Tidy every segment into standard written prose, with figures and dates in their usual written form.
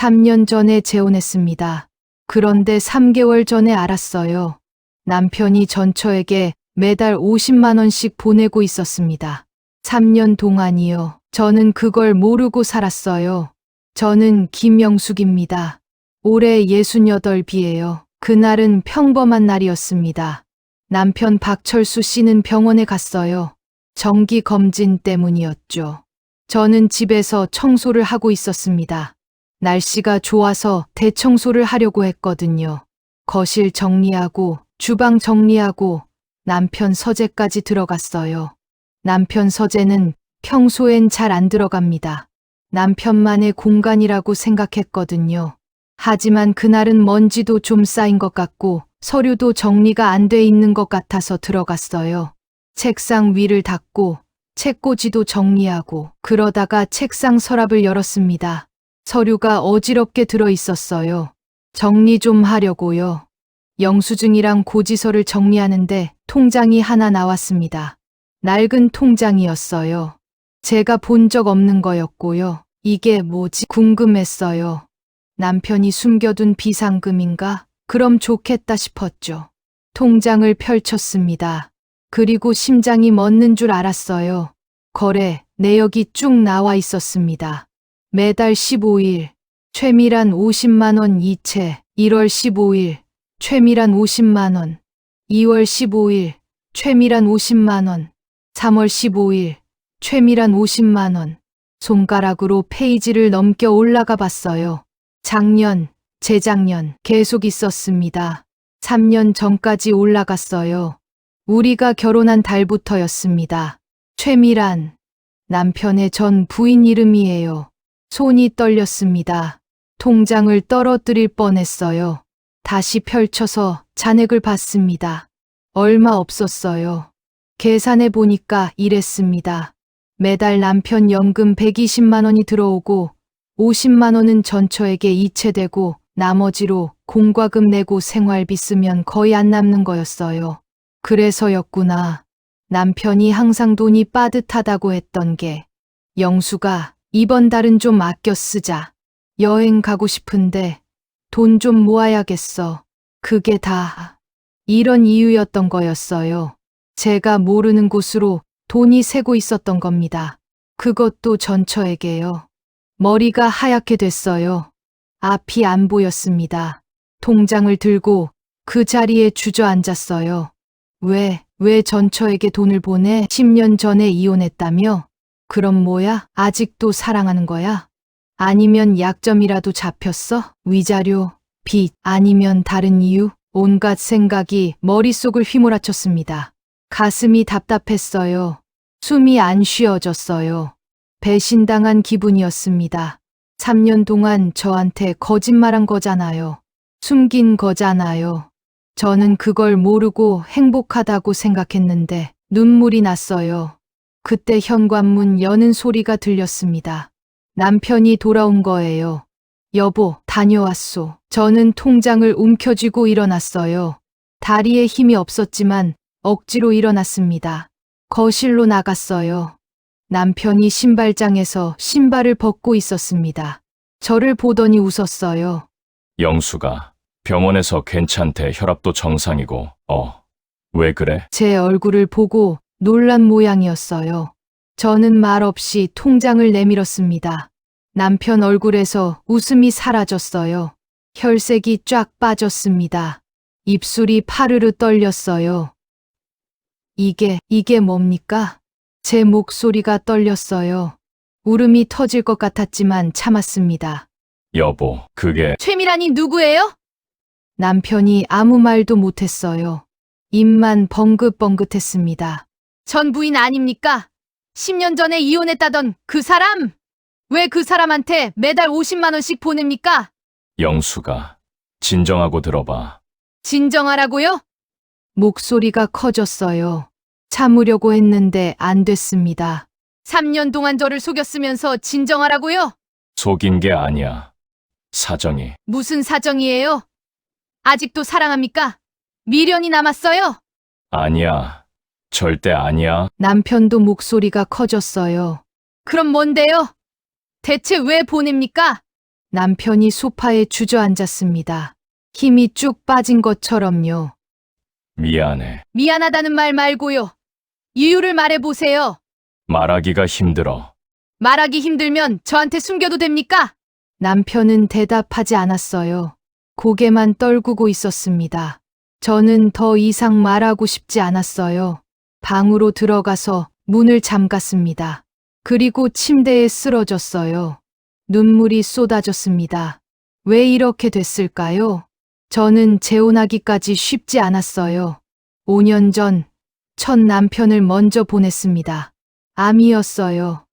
3년 전에 재혼했습니다. 그런데 3개월 전에 알았어요. 남편이 전처에게 매달 50만 원씩 보내고 있었습니다. 3년 동안이요. 저는 그걸 모르고 살았어요. 저는 김영숙입니다. 올해 68이에요. 그날은 평범한 날이었습니다. 남편 박철수 씨는 병원에 갔어요. 정기 검진 때문이었죠. 저는 집에서 청소를 하고 있었습니다. 날씨가 좋아서 대청소를 하려고 했거든요. 거실 정리하고 주방 정리하고 남편 서재까지 들어갔어요. 남편 서재는 평소엔 잘 안 들어갑니다. 남편만의 공간이라고 생각했거든요. 하지만 그날은 먼지도 좀 쌓인 것 같고 서류도 정리가 안 돼 있는 것 같아서 들어갔어요. 책상 위를 닦고 책꽂이도 정리하고 그러다가 책상 서랍을 열었습니다. 서류가 어지럽게 들어 있었어요. 정리 좀 하려고요. 영수증이랑 고지서를 정리하는데 통장이 하나 나왔습니다. 낡은 통장이었어요. 제가 본 적 없는 거였고요. 이게 뭐지 궁금했어요. 남편이 숨겨둔 비상금인가? 그럼 좋겠다 싶었죠. 통장을 펼쳤습니다. 그리고 심장이 멎는 줄 알았어요. 거래 내역이 쭉 나와 있었습니다. 매달 15일 최미란 50만 원 이체, 1월 15일 최미란 50만 원, 2월 15일 최미란 50만 원, 3월 15일 최미란 50만 원. 손가락으로 페이지를 넘겨 올라가 봤어요. 작년, 재작년 계속 있었습니다. 3년 전까지 올라갔어요. 우리가 결혼한 달부터였습니다. 최미란, 남편의 전 부인 이름이에요. 손이 떨렸습니다. 통장을 떨어뜨릴 뻔했어요. 다시 펼쳐서 잔액을 봤습니다. 얼마 없었어요. 계산해 보니까 이랬습니다. 매달 남편 연금 120만 원이 들어오고 50만 원은 전처에게 이체되고 나머지로 공과금 내고 생활비 쓰면 거의 안 남는 거였어요. 그래서였구나. 남편이 항상 돈이 빠듯하다고 했던 게 영수가 이번 달은 좀 아껴 쓰자. 여행 가고 싶은데 돈 좀 모아야겠어. 그게 다 이런 이유였던 거였어요. 제가 모르는 곳으로 돈이 새고 있었던 겁니다. 그것도 전처에게요. 머리가 하얗게 됐어요. 앞이 안 보였습니다. 통장을 들고 그 자리에 주저앉았어요. 왜 전처에게 돈을 보내? 10년 전에 이혼했다며? 그럼 뭐야? 아직도 사랑하는 거야? 아니면 약점이라도 잡혔어? 위자료, 빚, 아니면 다른 이유? 온갖 생각이 머릿속을 휘몰아쳤습니다. 가슴이 답답했어요. 숨이 안 쉬어졌어요. 배신당한 기분이었습니다. 3년 동안 저한테 거짓말한 거잖아요. 숨긴 거잖아요. 저는 그걸 모르고 행복하다고 생각했는데 눈물이 났어요. 그때 현관문 여는 소리가 들렸습니다. 남편이 돌아온 거예요. 여보, 다녀왔소. 저는 통장을 움켜쥐고 일어났어요. 다리에 힘이 없었지만 억지로 일어났습니다. 거실로 나갔어요. 남편이 신발장에서 신발을 벗고 있었습니다. 저를 보더니 웃었어요. 영수가 병원에서 괜찮대. 혈압도 정상이고. 왜 그래? 제 얼굴을 보고 놀란 모양이었어요. 저는 말없이 통장을 내밀었습니다. 남편 얼굴에서 웃음이 사라졌어요. 혈색이 쫙 빠졌습니다. 입술이 파르르 떨렸어요. 이게 뭡니까? 제 목소리가 떨렸어요. 울음이 터질 것 같았지만 참았습니다. 여보, 그게 최미란이 누구예요? 남편이 아무 말도 못했어요. 입만 벙긋벙긋했습니다. 전 부인 아닙니까? 10년 전에 이혼했다던 그 사람! 왜 그 사람한테 매달 50만 원씩 보냅니까? 영수가 진정하고 들어봐. 진정하라고요? 목소리가 커졌어요. 참으려고 했는데 안 됐습니다. 3년 동안 저를 속였으면서 진정하라고요? 속인 게 아니야. 사정이. 무슨 사정이에요? 아직도 사랑합니까? 미련이 남았어요? 아니야. 절대 아니야. 남편도 목소리가 커졌어요. 그럼 뭔데요? 대체 왜 보냅니까? 남편이 소파에 주저앉았습니다. 힘이 쭉 빠진 것처럼요. 미안해. 미안하다는 말 말고요. 이유를 말해보세요. 말하기가 힘들어. 말하기 힘들면 저한테 숨겨도 됩니까? 남편은 대답하지 않았어요. 고개만 떨구고 있었습니다. 저는 더 이상 말하고 싶지 않았어요. 방으로 들어가서 문을 잠갔습니다. 그리고 침대에 쓰러졌어요. 눈물이 쏟아졌습니다. 왜 이렇게 됐을까요? 저는 재혼하기까지 쉽지 않았어요. 5년 전 첫 남편을 먼저 보냈습니다. 암이었어요.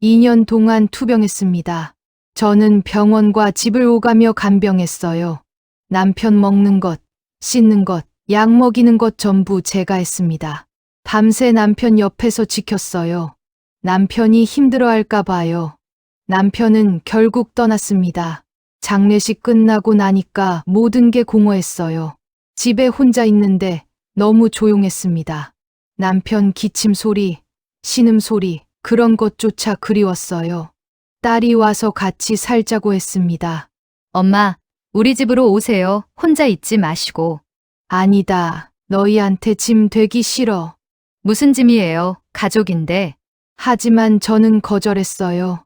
2년 동안 투병했습니다. 저는 병원과 집을 오가며 간병했어요. 남편 먹는 것, 씻는 것, 약 먹이는 것 전부 제가 했습니다. 밤새 남편 옆에서 지켰어요. 남편이 힘들어할까 봐요. 남편은 결국 떠났습니다. 장례식 끝나고 나니까 모든 게 공허했어요. 집에 혼자 있는데 너무 조용했습니다. 남편 기침 소리, 신음 소리, 그런 것조차 그리웠어요. 딸이 와서 같이 살자고 했습니다. 엄마, 우리 집으로 오세요. 혼자 있지 마시고. 아니다. 너희한테 짐 되기 싫어. 무슨 짐이에요? 가족인데. 하지만 저는 거절했어요.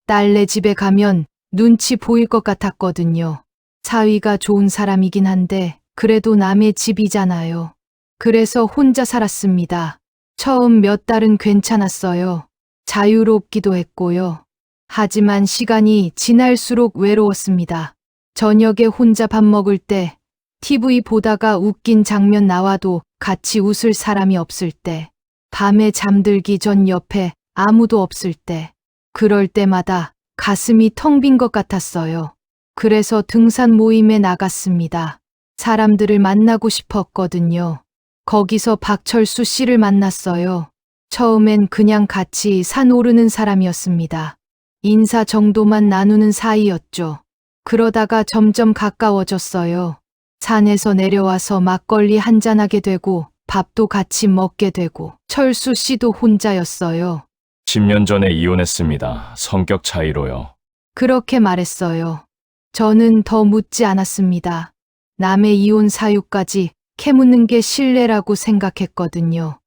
딸네 집에 가면 눈치 보일 것 같았거든요. 사위가 좋은 사람이긴 한데 그래도 남의 집이잖아요. 그래서 혼자 살았습니다. 처음 몇 달은 괜찮았어요. 자유롭기도 했고요. 하지만 시간이 지날수록 외로웠습니다. 저녁에 혼자 밥 먹을 때, TV 보다가 웃긴 장면 나와도 같이 웃을 사람이 없을 때, 밤에 잠들기 전 옆에 아무도 없을 때, 그럴 때마다 가슴이 텅 빈 것 같았어요. 그래서 등산 모임에 나갔습니다. 사람들을 만나고 싶었거든요. 거기서 박철수 씨를 만났어요. 처음엔 그냥 같이 산 오르는 사람이었습니다. 인사 정도만 나누는 사이였죠. 그러다가 점점 가까워졌어요. 산에서 내려와서 막걸리 한잔하게 되고 밥도 같이 먹게 되고 철수 씨도 혼자였어요. 10년 전에 이혼했습니다. 성격 차이로요. 그렇게 말했어요. 저는 더 묻지 않았습니다. 남의 이혼 사유까지 캐묻는 게 신뢰라고 생각했거든요.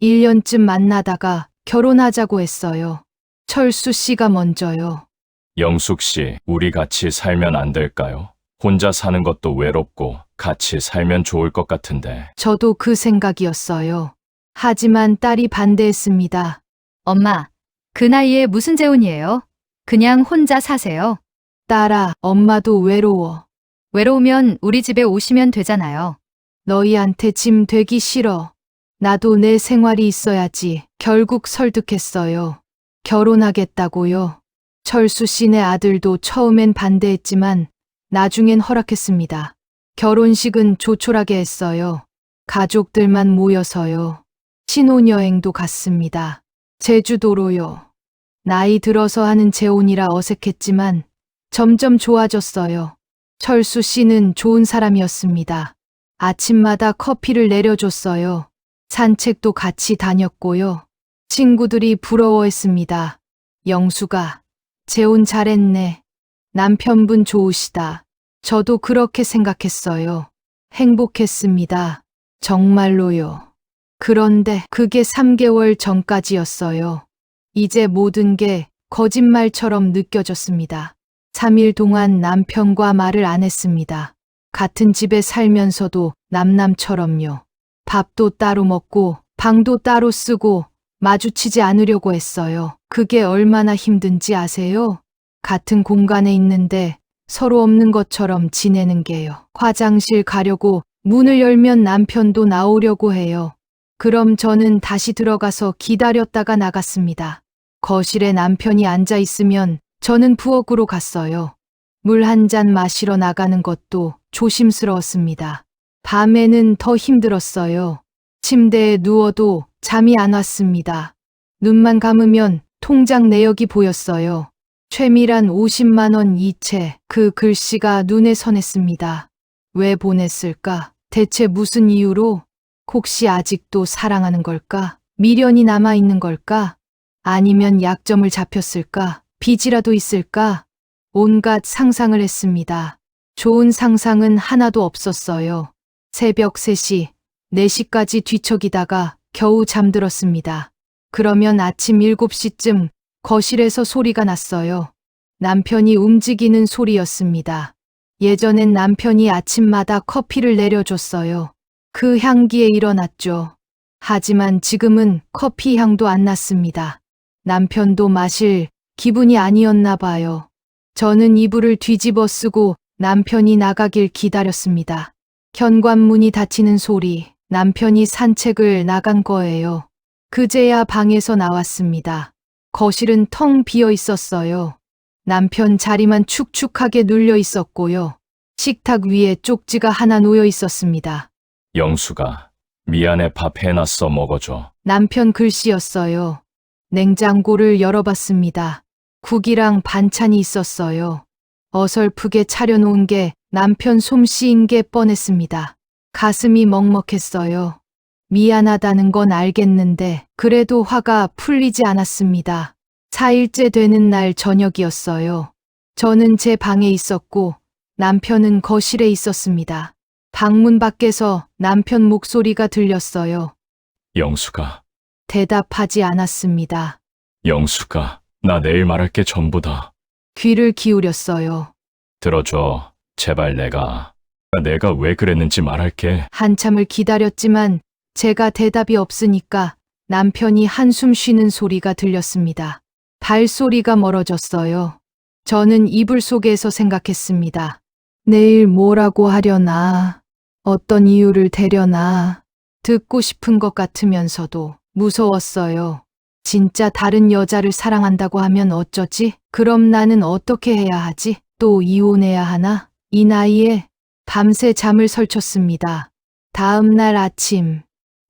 1년쯤 만나다가 결혼하자고 했어요. 철수 씨가 먼저요. 영숙 씨, 우리 같이 살면 안 될까요? 혼자 사는 것도 외롭고 같이 살면 좋을 것 같은데. 저도 그 생각이었어요. 하지만 딸이 반대했습니다. 엄마, 그 나이에 무슨 재혼이에요? 그냥 혼자 사세요. 딸아, 엄마도 외로워. 외로우면 우리 집에 오시면 되잖아요. 너희한테 짐 되기 싫어. 나도 내 생활이 있어야지. 결국 설득했어요. 결혼하겠다고요. 철수 씨네 아들도 처음엔 반대했지만 나중엔 허락했습니다. 결혼식은 조촐하게 했어요. 가족들만 모여서요. 신혼여행도 갔습니다. 제주도로요. 나이 들어서 하는 재혼이라 어색했지만 점점 좋아졌어요. 철수 씨는 좋은 사람이었습니다. 아침마다 커피를 내려줬어요. 산책도 같이 다녔고요. 친구들이 부러워했습니다. 영수가 재혼 잘했네. 남편분 좋으시다. 저도 그렇게 생각했어요. 행복했습니다. 정말로요. 그런데 그게 3개월 전까지였어요. 이제 모든 게 거짓말처럼 느껴졌습니다. 3일 동안 남편과 말을 안 했습니다. 같은 집에 살면서도 남남처럼요. 밥도 따로 먹고 방도 따로 쓰고 마주치지 않으려고 했어요. 그게 얼마나 힘든지 아세요? 같은 공간에 있는데 서로 없는 것처럼 지내는 게요. 화장실 가려고 문을 열면 남편도 나오려고 해요. 그럼 저는 다시 들어가서 기다렸다가 나갔습니다. 거실에 남편이 앉아 있으면 저는 부엌으로 갔어요. 물 한 잔 마시러 나가는 것도 조심스러웠습니다. 밤에는 더 힘들었어요. 침대에 누워도 잠이 안 왔습니다. 눈만 감으면 통장 내역이 보였어요. 최미란 50만 원 이체, 그 글씨가 눈에 선했습니다. 왜 보냈을까? 대체 무슨 이유로? 혹시 아직도 사랑하는 걸까? 미련이 남아있는 걸까? 아니면 약점을 잡혔을까? 빚이라도 있을까? 온갖 상상을 했습니다. 좋은 상상은 하나도 없었어요. 새벽 3시, 4시까지 뒤척이다가 겨우 잠들었습니다. 그러면 아침 7시쯤 거실에서 소리가 났어요. 남편이 움직이는 소리였습니다. 예전엔 남편이 아침마다 커피를 내려줬어요. 그 향기에 일어났죠. 하지만 지금은 커피 향도 안 났습니다. 남편도 마실 기분이 아니었나 봐요. 저는 이불을 뒤집어 쓰고 남편이 나가길 기다렸습니다. 현관문이 닫히는 소리, 남편이 산책을 나간 거예요. 그제야 방에서 나왔습니다. 거실은 텅 비어 있었어요. 남편 자리만 축축하게 눌려 있었고요. 식탁 위에 쪽지가 하나 놓여 있었습니다. 영수가 미안해 밥 해놨어 먹어줘. 남편 글씨였어요. 냉장고를 열어봤습니다. 국이랑 반찬이 있었어요. 어설프게 차려놓은 게 남편 솜씨인 게 뻔했습니다. 가슴이 먹먹했어요. 미안하다는 건 알겠는데 그래도 화가 풀리지 않았습니다. 4일째 되는 날 저녁이었어요. 저는 제 방에 있었고 남편은 거실에 있었습니다. 방문 밖에서 남편 목소리가 들렸어요. 영수가, 대답하지 않았습니다. 영수가, 나 내일 말할 게 전부다. 귀를 기울였어요. 들어줘. 제발 내가 왜 그랬는지 말할게. 한참을 기다렸지만 제가 대답이 없으니까 남편이 한숨 쉬는 소리가 들렸습니다. 발소리가 멀어졌어요. 저는 이불 속에서 생각했습니다. 내일 뭐라고 하려나, 어떤 이유를 대려나, 듣고 싶은 것 같으면서도 무서웠어요. 진짜 다른 여자를 사랑한다고 하면 어쩌지? 그럼 나는 어떻게 해야 하지? 또 이혼해야 하나? 이 나이에 밤새 잠을 설쳤습니다. 다음 날 아침,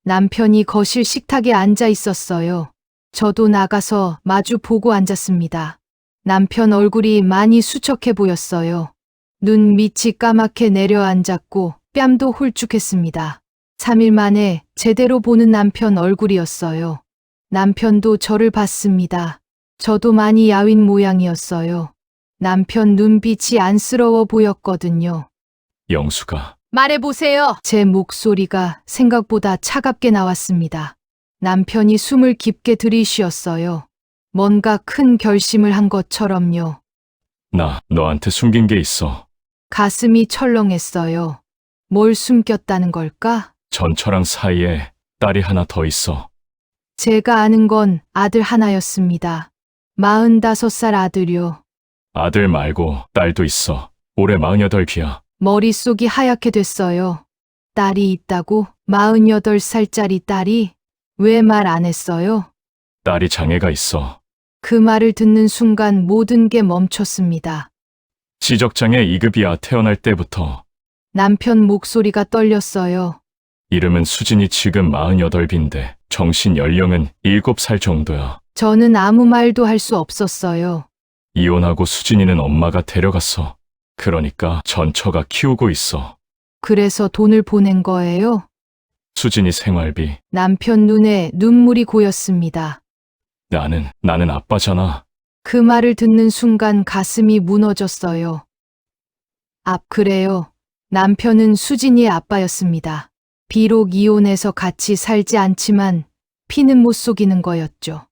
남편이 거실 식탁에 앉아 있었어요. 저도 나가서 마주 보고 앉았습니다. 남편 얼굴이 많이 수척해 보였어요. 눈 밑이 까맣게 내려앉았고 뺨도 홀쭉했습니다. 3일 만에 제대로 보는 남편 얼굴이었어요. 남편도 저를 봤습니다. 저도 많이 야윈 모양이었어요. 남편 눈빛이 안쓰러워 보였거든요. 영수가, 말해보세요. 제 목소리가 생각보다 차갑게 나왔습니다. 남편이 숨을 깊게 들이쉬었어요. 뭔가 큰 결심을 한 것처럼요. 나 너한테 숨긴 게 있어. 가슴이 철렁했어요. 뭘 숨겼다는 걸까? 전처랑 사이에 딸이 하나 더 있어. 제가 아는 건 아들 하나였습니다. 45살 아들요. 아들 말고 딸도 있어. 올해 48이야. 머릿속이 하얗게 됐어요. 딸이 있다고? 48살짜리 딸이? 왜 말 안 했어요? 딸이 장애가 있어. 그 말을 듣는 순간 모든 게 멈췄습니다. 지적장애 2급이야. 태어날 때부터. 남편 목소리가 떨렸어요. 이름은 수진이. 지금 48인데 정신 연령은 7살 정도야. 저는 아무 말도 할 수 없었어요. 이혼하고 수진이는 엄마가 데려갔어. 그러니까 전처가 키우고 있어. 그래서 돈을 보낸 거예요? 수진이 생활비. 남편 눈에 눈물이 고였습니다. 나는 아빠잖아. 그 말을 듣는 순간 가슴이 무너졌어요. 그래요. 남편은 수진이의 아빠였습니다. 비록 이혼해서 같이 살지 않지만 피는 못 속이는 거였죠.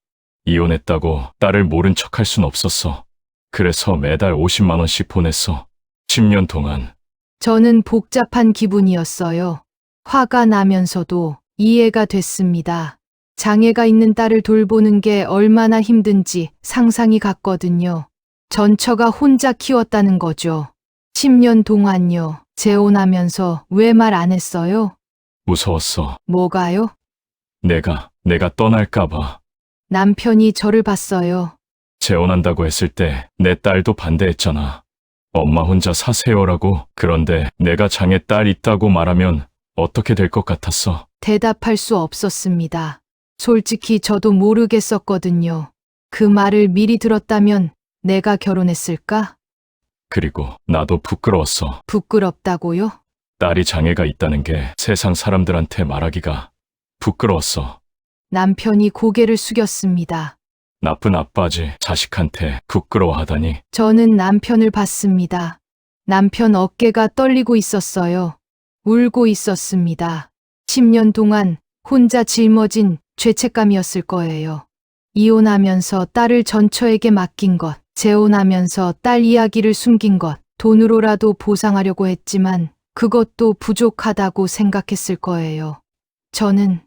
이혼했다고 딸을 모른 척할 순 없었어. 그래서 매달 50만 원씩 보냈어. 10년 동안. 저는 복잡한 기분이었어요. 화가 나면서도 이해가 됐습니다. 장애가 있는 딸을 돌보는 게 얼마나 힘든지 상상이 갔거든요. 전처가 혼자 키웠다는 거죠. 10년 동안요. 재혼하면서 왜 말 안 했어요? 무서웠어. 뭐가요? 내가 떠날까봐. 남편이 저를 봤어요. 재혼한다고 했을 때 내 딸도 반대했잖아. 엄마 혼자 사세요라고. 그런데 내가 장애 딸 있다고 말하면 어떻게 될 것 같았어. 대답할 수 없었습니다. 솔직히 저도 모르겠었거든요. 그 말을 미리 들었다면 내가 결혼했을까? 그리고 나도 부끄러웠어. 부끄럽다고요? 딸이 장애가 있다는 게 세상 사람들한테 말하기가 부끄러웠어. 남편이 고개를 숙였습니다. 나쁜 아빠지. 자식한테 부끄러워하다니. 저는 남편을 봤습니다. 남편 어깨가 떨리고 있었어요. 울고 있었습니다. 10년 동안 혼자 짊어진 죄책감이었을 거예요. 이혼하면서 딸을 전처에게 맡긴 것, 재혼하면서 딸 이야기를 숨긴 것, 돈으로라도 보상하려고 했지만 그것도 부족하다고 생각했을 거예요. 저는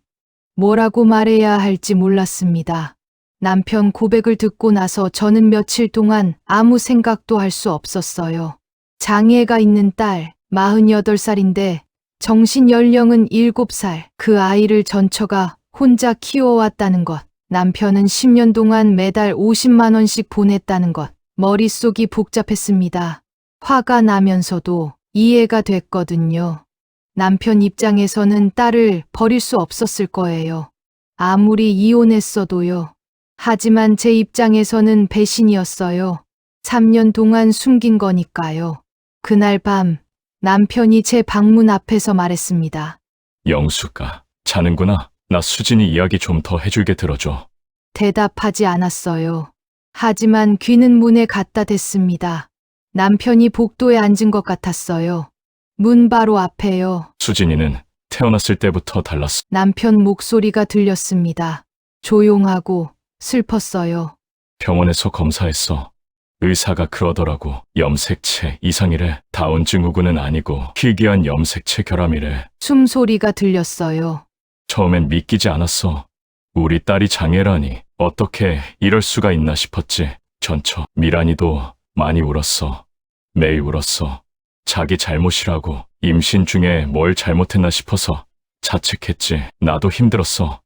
뭐라고 말해야 할지 몰랐습니다. 남편 고백을 듣고 나서 저는 며칠 동안 아무 생각도 할 수 없었어요. 장애가 있는 딸, 48살인데 정신 연령은 7살, 그 아이를 전처가 혼자 키워왔다는 것, 남편은 10년 동안 매달 50만 원씩 보냈다는 것, 머릿속이 복잡했습니다. 화가 나면서도 이해가 됐거든요. 남편 입장에서는 딸을 버릴 수 없었을 거예요. 아무리 이혼했어도요. 하지만 제 입장에서는 배신이었어요. 3년 동안 숨긴 거니까요. 그날 밤 남편이 제 방문 앞에서 말했습니다. 영수가 자는구나. 나 수진이 이야기 좀 더 해줄게 들어줘. 대답하지 않았어요. 하지만 귀는 문에 갖다 댔습니다. 남편이 복도에 앉은 것 같았어요. 문 바로 앞에요. 수진이는 태어났을 때부터 달랐어. 남편 목소리가 들렸습니다. 조용하고 슬펐어요. 병원에서 검사했어. 의사가 그러더라고. 염색체 이상이래. 다운 증후군은 아니고 희귀한 염색체 결함이래. 숨소리가 들렸어요. 처음엔 믿기지 않았어. 우리 딸이 장애라니 어떻게 이럴 수가 있나 싶었지. 전처 미란이도 많이 울었어. 매일 울었어. 자기 잘못이라고. 임신 중에 뭘 잘못했나 싶어서 자책했지. 나도 힘들었어.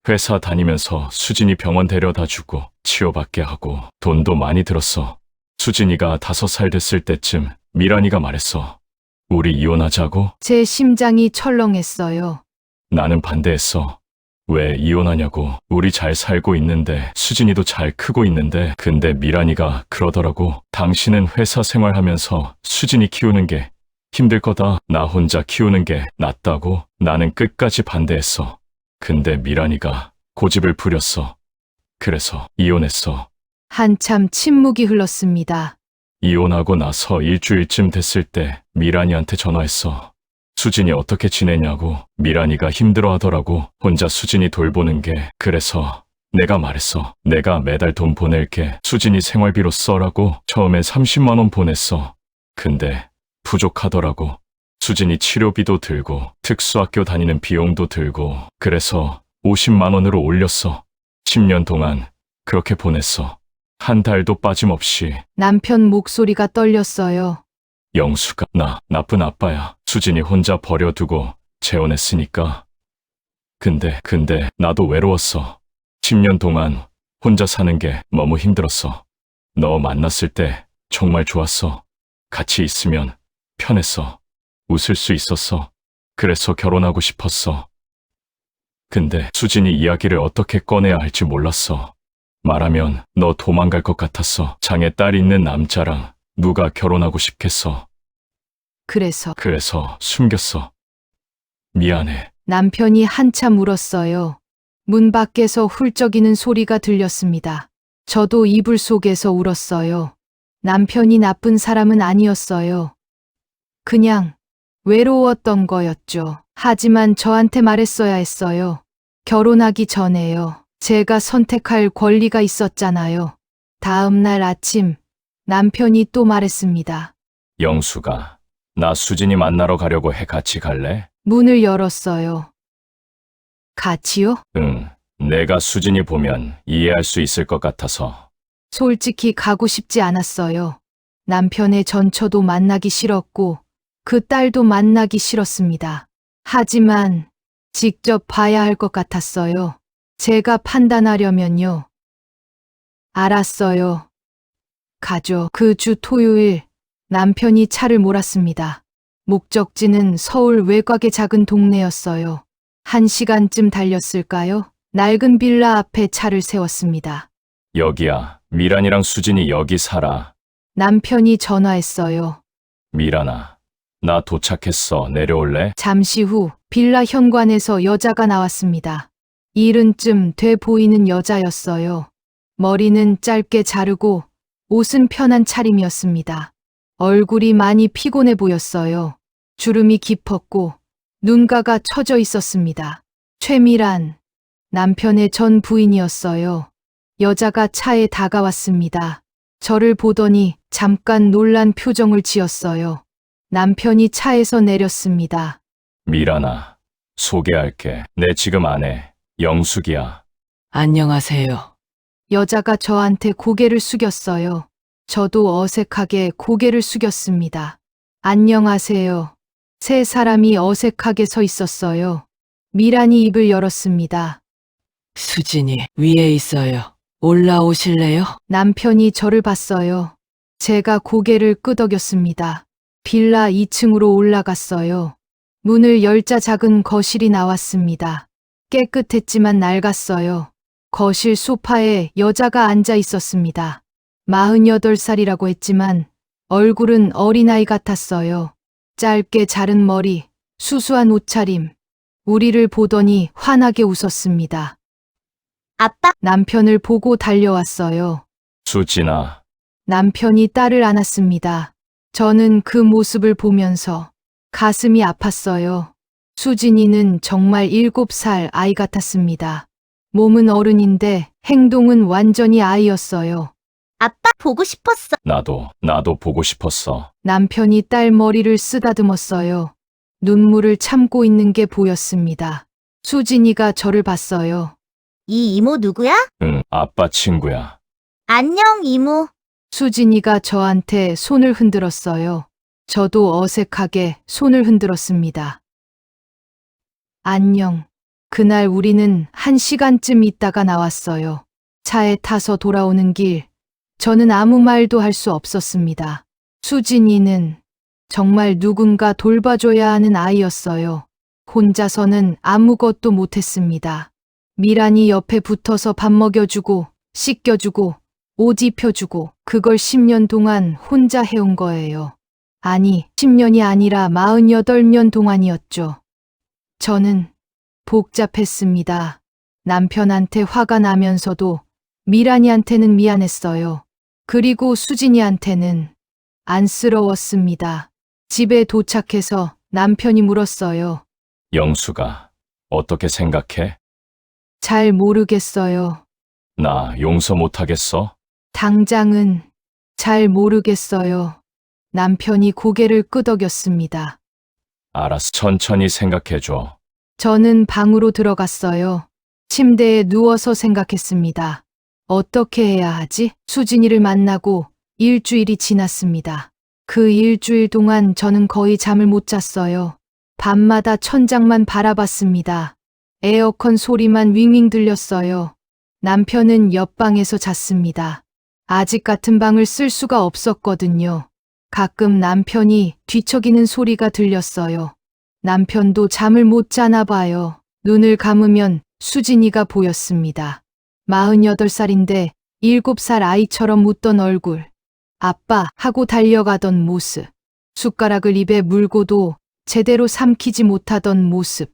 회사 다니면서 수진이 병원 데려다 주고 치료받게 하고 돈도 많이 들었어. 수진이가 5살 됐을 때쯤 미란이가 말했어. 우리 이혼하자고? 제 심장이 철렁했어요. 나는 반대했어. 왜 이혼하냐고. 우리 잘 살고 있는데 수진이도 잘 크고 있는데. 근데 미란이가 그러더라고. 당신은 회사 생활하면서 수진이 키우는 게 힘들 거다. 나 혼자 키우는 게 낫다고. 나는 끝까지 반대했어. 근데 미란이가 고집을 부렸어. 그래서 이혼했어. 한참 침묵이 흘렀습니다. 이혼하고 나서 일주일쯤 됐을 때 미란이한테 전화했어. 수진이 어떻게 지내냐고. 미란이가 힘들어하더라고. 혼자 수진이 돌보는 게. 그래서 내가 말했어. 내가 매달 돈 보낼게. 수진이 생활비로 써라고. 처음에 30만 원 보냈어. 근데 부족하더라고. 수진이 치료비도 들고 특수학교 다니는 비용도 들고. 그래서 50만 원으로 올렸어. 10년 동안 그렇게 보냈어. 한 달도 빠짐없이. 남편 목소리가 떨렸어요. 영수가 나 나쁜 아빠야. 수진이 혼자 버려두고 재혼했으니까. 근데 나도 외로웠어. 10년 동안 혼자 사는 게 너무 힘들었어. 너 만났을 때 정말 좋았어. 같이 있으면 편했어. 웃을 수 있었어. 그래서 결혼하고 싶었어. 근데 수진이 이야기를 어떻게 꺼내야 할지 몰랐어. 말하면 너 도망갈 것 같았어. 장애 딸 있는 남자랑 누가 결혼하고 싶겠어. 그래서 숨겼어. 미안해. 남편이 한참 울었어요. 문 밖에서 훌쩍이는 소리가 들렸습니다. 저도 이불 속에서 울었어요. 남편이 나쁜 사람은 아니었어요. 그냥 외로웠던 거였죠. 하지만 저한테 말했어야 했어요. 결혼하기 전에요. 제가 선택할 권리가 있었잖아요. 다음 날 아침 남편이 또 말했습니다. 영수가 나 수진이 만나러 가려고 해. 같이 갈래? 문을 열었어요. 같이요? 응. 내가 수진이 보면 이해할 수 있을 것 같아서. 솔직히 가고 싶지 않았어요. 남편의 전처도 만나기 싫었고 그 딸도 만나기 싫었습니다. 하지만 직접 봐야 할 것 같았어요. 제가 판단하려면요. 알았어요. 가죠. 그 주 토요일 남편이 차를 몰았습니다. 목적지는 서울 외곽의 작은 동네였어요. 1시간쯤 달렸을까요? 낡은 빌라 앞에 차를 세웠습니다. 여기야. 미란이랑 수진이 여기 살아. 남편이 전화했어요. 미란아, 나 도착했어. 내려올래? 잠시 후 빌라 현관에서 여자가 나왔습니다. 이른쯤 돼 보이는 여자였어요. 머리는 짧게 자르고 옷은 편한 차림이었습니다. 얼굴이 많이 피곤해 보였어요. 주름이 깊었고 눈가가 처져 있었습니다. 최미란, 남편의 전 부인이었어요. 여자가 차에 다가왔습니다. 저를 보더니 잠깐 놀란 표정을 지었어요. 남편이 차에서 내렸습니다. 미란아, 소개할게. 내 지금 아내, 영숙이야. 안녕하세요. 여자가 저한테 고개를 숙였어요. 저도 어색하게 고개를 숙였습니다. 안녕하세요. 세 사람이 어색하게 서 있었어요. 미란이 입을 열었습니다. 수진이 위에 있어요. 올라오실래요? 남편이 저를 봤어요. 제가 고개를 끄덕였습니다. 빌라 2층으로 올라갔어요. 문을 열자 작은 거실이 나왔습니다. 깨끗했지만 낡았어요. 거실 소파에 여자가 앉아 있었습니다. 48살이라고 했지만 얼굴은 어린아이 같았어요. 짧게 자른 머리, 수수한 옷차림. 우리를 보더니 환하게 웃었습니다. 아빠, 남편을 보고 달려왔어요. 수진아, 남편이 딸을 안았습니다. 저는 그 모습을 보면서 가슴이 아팠어요. 수진이는 정말 7살 아이 같았습니다. 몸은 어른인데 행동은 완전히 아이였어요. 아빠 보고 싶었어. 나도 보고 싶었어. 남편이 딸 머리를 쓰다듬었어요. 눈물을 참고 있는 게 보였습니다. 수진이가 저를 봤어요. 이 이모 누구야? 응, 아빠 친구야. 안녕, 이모. 수진이가 저한테 손을 흔들었어요. 저도 어색하게 손을 흔들었습니다. 안녕. 그날 우리는 1시간쯤 있다가 나왔어요. 차에 타서 돌아오는 길, 저는 아무 말도 할 수 없었습니다. 수진이는 정말 누군가 돌봐줘야 하는 아이였어요. 혼자서는 아무것도 못했습니다. 미란이 옆에 붙어서 밥 먹여주고, 씻겨주고, 옷 입혀주고, 그걸 10년 동안 혼자 해온 거예요. 아니, 10년이 아니라 48년 동안이었죠. 저는 복잡했습니다. 남편한테 화가 나면서도 미란이한테는 미안했어요. 그리고 수진이한테는 안쓰러웠습니다. 집에 도착해서 남편이 물었어요. 영수가 어떻게 생각해? 잘 모르겠어요. 나 용서 못하겠어? 당장은 잘 모르겠어요. 남편이 고개를 끄덕였습니다. 알았어. 천천히 생각해줘. 저는 방으로 들어갔어요. 침대에 누워서 생각했습니다. 어떻게 해야 하지? 수진이를 만나고 일주일이 지났습니다. 그 일주일 동안 저는 거의 잠을 못 잤어요. 밤마다 천장만 바라봤습니다. 에어컨 소리만 윙윙 들렸어요. 남편은 옆방에서 잤습니다. 아직 같은 방을 쓸 수가 없었거든요. 가끔 남편이 뒤척이는 소리가 들렸어요. 남편도 잠을 못 자나 봐요. 눈을 감으면 수진이가 보였습니다. 48살인데 7살 아이처럼 웃던 얼굴. 아빠 하고 달려가던 모습. 숟가락을 입에 물고도 제대로 삼키지 못하던 모습.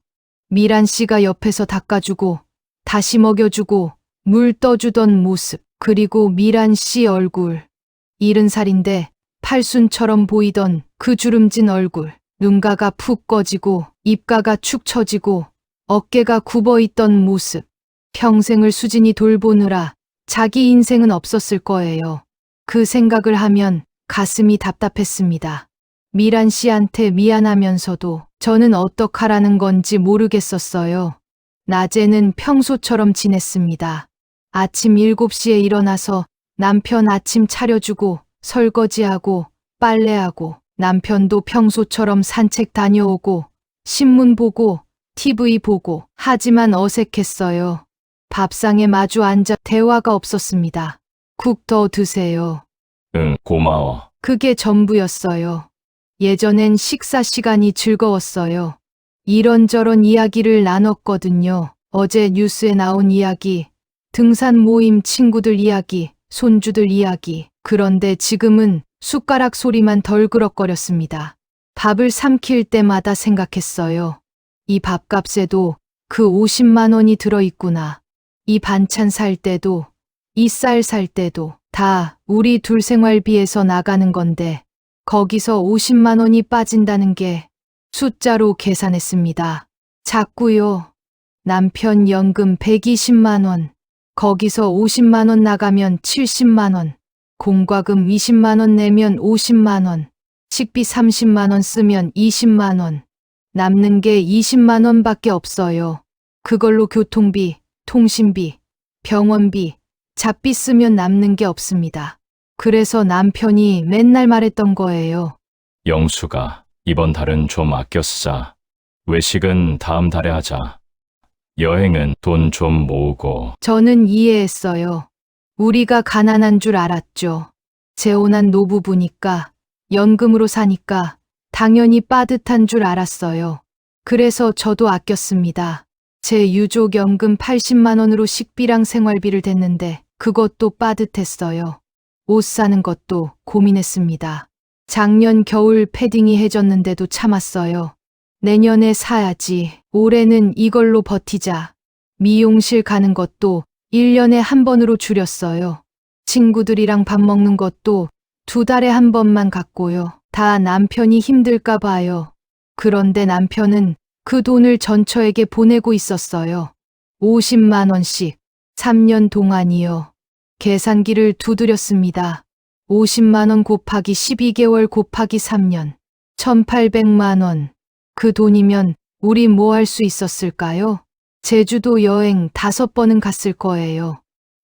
미란 씨가 옆에서 닦아주고 다시 먹여주고 물 떠주던 모습. 그리고 미란 씨 얼굴. 70살인데 팔순처럼 보이던 그 주름진 얼굴. 눈가가 푹 꺼지고 입가가 축 처지고 어깨가 굽어 있던 모습. 평생을 수진이 돌보느라 자기 인생은 없었을 거예요. 그 생각을 하면 가슴이 답답했습니다. 미란 씨한테 미안하면서도 저는 어떡하라는 건지 모르겠었어요. 낮에는 평소처럼 지냈습니다. 아침 7시에 일어나서 남편 아침 차려주고 설거지하고 빨래하고 남편도 평소처럼 산책 다녀오고 신문 보고 TV 보고 하지만 어색했어요. 밥상에 마주 앉아 대화가 없었습니다. 국 더 드세요. 응, 고마워. 그게 전부였어요. 예전엔 식사 시간이 즐거웠어요. 이런저런 이야기를 나눴거든요. 어제 뉴스에 나온 이야기, 등산 모임 친구들 이야기, 손주들 이야기. 그런데 지금은 숟가락 소리만 덜그럭거렸습니다. 밥을 삼킬 때마다 생각했어요. 이 밥값에도 그 50만 원이 들어있구나. 이 반찬 살 때도 이 쌀 살 때도 다 우리 둘 생활비에서 나가는 건데 거기서 50만 원이 빠진다는 게 숫자로 계산했습니다. 자꾸요. 남편 연금 120만 원, 거기서 50만 원 나가면 70만 원, 공과금 20만 원 내면 50만 원, 식비 30만 원 쓰면 20만 원, 남는 게 20만 원밖에 없어요. 그걸로 교통비, 통신비, 병원비, 잡비 쓰면 남는 게 없습니다. 그래서 남편이 맨날 말했던 거예요. 영수가 이번 달은 좀 아껴 쓰자. 외식은 다음 달에 하자. 여행은 돈 좀 모으고. 저는 이해했어요. 우리가 가난한 줄 알았죠. 재혼한 노부부니까, 연금으로 사니까 당연히 빠듯한 줄 알았어요. 그래서 저도 아꼈습니다. 제 유족연금 80만 원으로 식비랑 생활비를 댔는데 그것도 빠듯했어요. 옷 사는 것도 고민했습니다. 작년 겨울 패딩이 해졌는데도 참았어요. 내년에 사야지. 올해는 이걸로 버티자. 미용실 가는 것도 1년에 한 번으로 줄였어요. 친구들이랑 밥 먹는 것도 2달에 한 번만 갔고요. 다 남편이 힘들까 봐요. 그런데 남편은 그 돈을 전처에게 보내고 있었어요. 50만 원씩 3년 동안이요. 계산기를 두드렸습니다. 50만 원 곱하기 12개월 곱하기 3년. 1,800만 원. 그 돈이면 우리 뭐 할 수 있었을까요? 제주도 여행 5번은 갔을 거예요.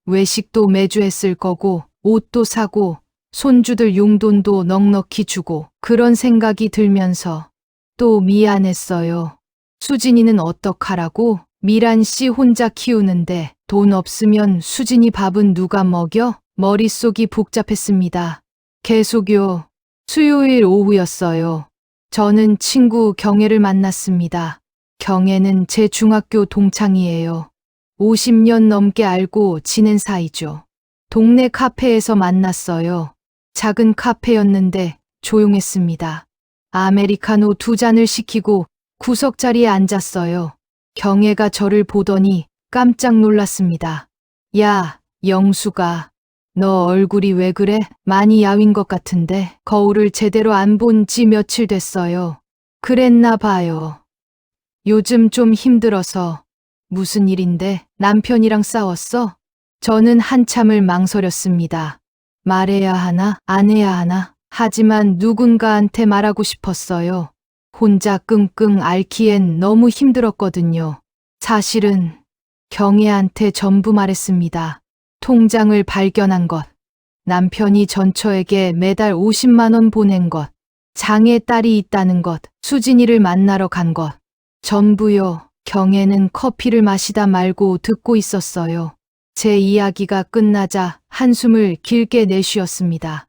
외식도 매주 했을 거고, 옷도 사고, 손주들 용돈도 넉넉히 주고, 그런 생각이 들면서 또 미안했어요. 수진이는 어떡하라고? 미란 씨 혼자 키우는데 돈 없으면 수진이 밥은 누가 먹여? 머릿속이 복잡했습니다. 계속요. 수요일 오후였어요. 저는 친구 경애를 만났습니다. 경애는 제 중학교 동창이에요. 50년 넘게 알고 지낸 사이죠. 동네 카페에서 만났어요. 작은 카페였는데 조용했습니다. 아메리카노 2잔을 시키고 구석 자리에 앉았어요. 경애가 저를 보더니 깜짝 놀랐습니다. 야, 영수가. 너 얼굴이 왜 그래? 많이 야윈 것 같은데 거울을 제대로 안 본 지 며칠 됐어요. 그랬나 봐요. 요즘 좀 힘들어서. 무슨 일인데? 남편이랑 싸웠어? 저는 한참을 망설였습니다. 말해야 하나? 안 해야 하나? 하지만 누군가한테 말하고 싶었어요. 혼자 끙끙 앓기엔 너무 힘들었거든요. 사실은 경애한테 전부 말했습니다. 통장을 발견한 것, 남편이 전처에게 매달 50만 원 보낸 것, 장애 딸이 있다는 것, 수진이를 만나러 간 것, 전부요. 경애는 커피를 마시다 말고 듣고 있었어요. 제 이야기가 끝나자 한숨을 길게 내쉬었습니다.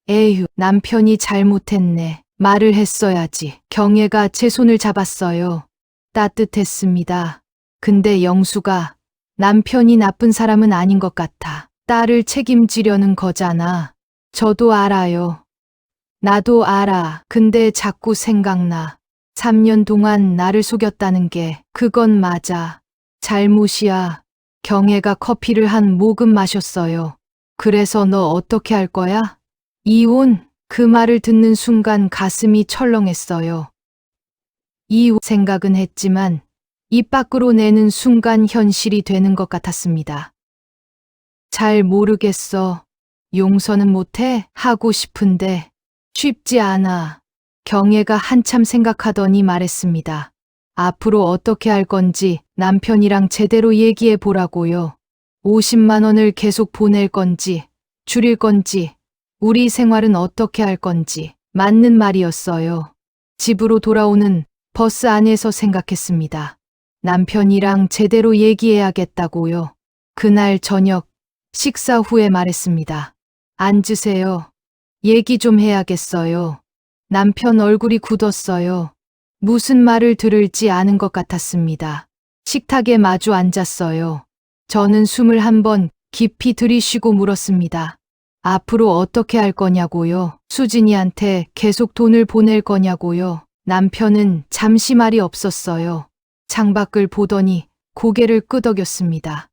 에휴, 남편이 잘못했네. 말을 했어야지. 경애가 제 손을 잡았어요. 따뜻했습니다. 근데 영수가 남편이 나쁜 사람은 아닌 것 같아. 딸을 책임지려는 거잖아. 저도 알아요. 나도 알아. 근데 자꾸 생각나. 3년 동안 나를 속였다는 게 그건 맞아. 잘못이야. 경애가 커피를 한 모금 마셨어요. 그래서 너 어떻게 할 거야? 이혼? 그 말을 듣는 순간 가슴이 철렁했어요. 이혼 생각은 했지만 입 밖으로 내는 순간 현실이 되는 것 같았습니다. 잘 모르겠어. 용서는 못해? 하고 싶은데 쉽지 않아. 경애가 한참 생각하더니 말했습니다. 앞으로 어떻게 할 건지 남편이랑 제대로 얘기해 보라고요. 50만 원을 계속 보낼 건지, 줄일 건지, 우리 생활은 어떻게 할 건지 맞는 말이었어요. 집으로 돌아오는 버스 안에서 생각했습니다. 남편이랑 제대로 얘기해야겠다고요. 그날 저녁 식사 후에 말했습니다. 앉으세요. 얘기 좀 해야겠어요. 남편 얼굴이 굳었어요. 무슨 말을 들을지 아는 것 같았습니다. 식탁에 마주 앉았어요. 저는 숨을 한번 깊이 들이쉬고 물었습니다. 앞으로 어떻게 할 거냐고요? 수진이한테 계속 돈을 보낼 거냐고요? 남편은 잠시 말이 없었어요. 창밖을 보더니 고개를 끄덕였습니다.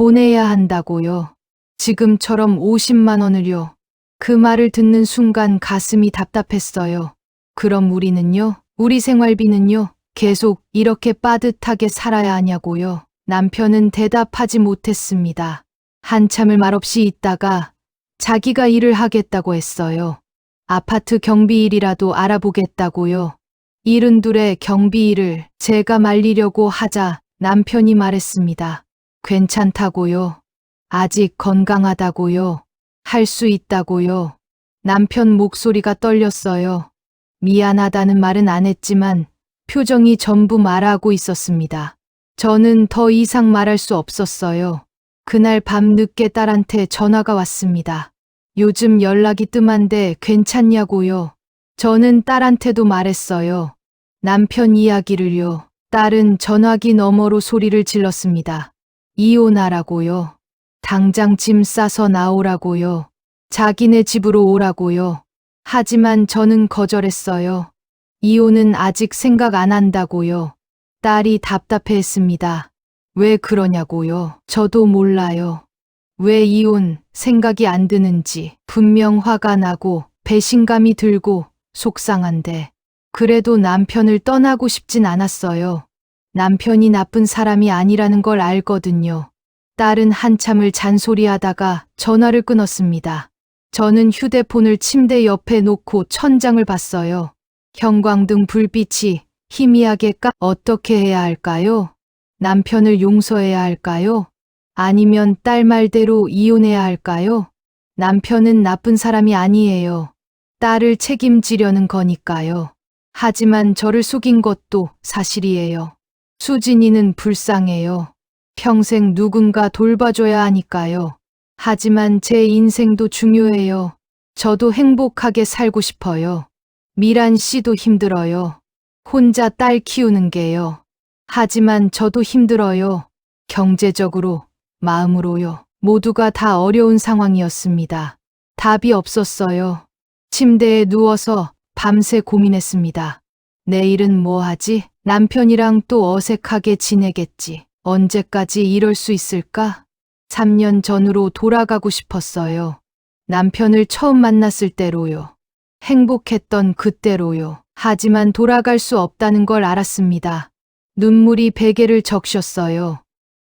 보내야 한다고요. 지금처럼 50만 원을요. 그 말을 듣는 순간 가슴이 답답했어요. 그럼 우리는요? 우리 생활비는요? 계속 이렇게 빠듯하게 살아야 하냐고요. 남편은 대답하지 못했습니다. 한참을 말없이 있다가 자기가 일을 하겠다고 했어요. 아파트 경비 일이라도 알아보겠다고요. 일은 둘의 경비 일을 제가 말리려고 하자 남편이 말했습니다. 괜찮다고요. 아직 건강하다고요. 할 수 있다고요. 남편 목소리가 떨렸어요. 미안하다는 말은 안 했지만 표정이 전부 말하고 있었습니다. 저는 더 이상 말할 수 없었어요. 그날 밤 늦게 딸한테 전화가 왔습니다. 요즘 연락이 뜸한데 괜찮냐고요. 저는 딸한테도 말했어요. 남편 이야기를요. 딸은 전화기 너머로 소리를 질렀습니다. 이혼하라고요. 당장 짐 싸서 나오라고요. 자기네 집으로 오라고요. 하지만 저는 거절했어요. 이혼은 아직 생각 안 한다고요. 딸이 답답해했습니다. 왜 그러냐고요. 저도 몰라요. 왜 이혼 생각이 안 드는지. 분명 화가 나고 배신감이 들고 속상한데 그래도 남편을 떠나고 싶진 않았어요. 남편이 나쁜 사람이 아니라는 걸 알거든요. 딸은 한참을 잔소리하다가 전화를 끊었습니다. 저는 휴대폰을 침대 옆에 놓고 천장을 봤어요. 형광등 불빛이 희미하게 어떻게 해야 할까요? 남편을 용서해야 할까요? 아니면 딸 말대로 이혼해야 할까요? 남편은 나쁜 사람이 아니에요. 딸을 책임지려는 거니까요. 하지만 저를 속인 것도 사실이에요. 수진이는 불쌍해요. 평생 누군가 돌봐줘야 하니까요. 하지만 제 인생도 중요해요. 저도 행복하게 살고 싶어요. 미란 씨도 힘들어요. 혼자 딸 키우는 게요. 하지만 저도 힘들어요. 경제적으로, 마음으로요. 모두가 다 어려운 상황이었습니다. 답이 없었어요. 침대에 누워서 밤새 고민했습니다. 내일은 뭐 하지? 남편이랑 또 어색하게 지내겠지. 언제까지 이럴 수 있을까? 3년 전으로 돌아가고 싶었어요. 남편을 처음 만났을 때로요. 행복했던 그때로요. 하지만 돌아갈 수 없다는 걸 알았습니다. 눈물이 베개를 적셨어요.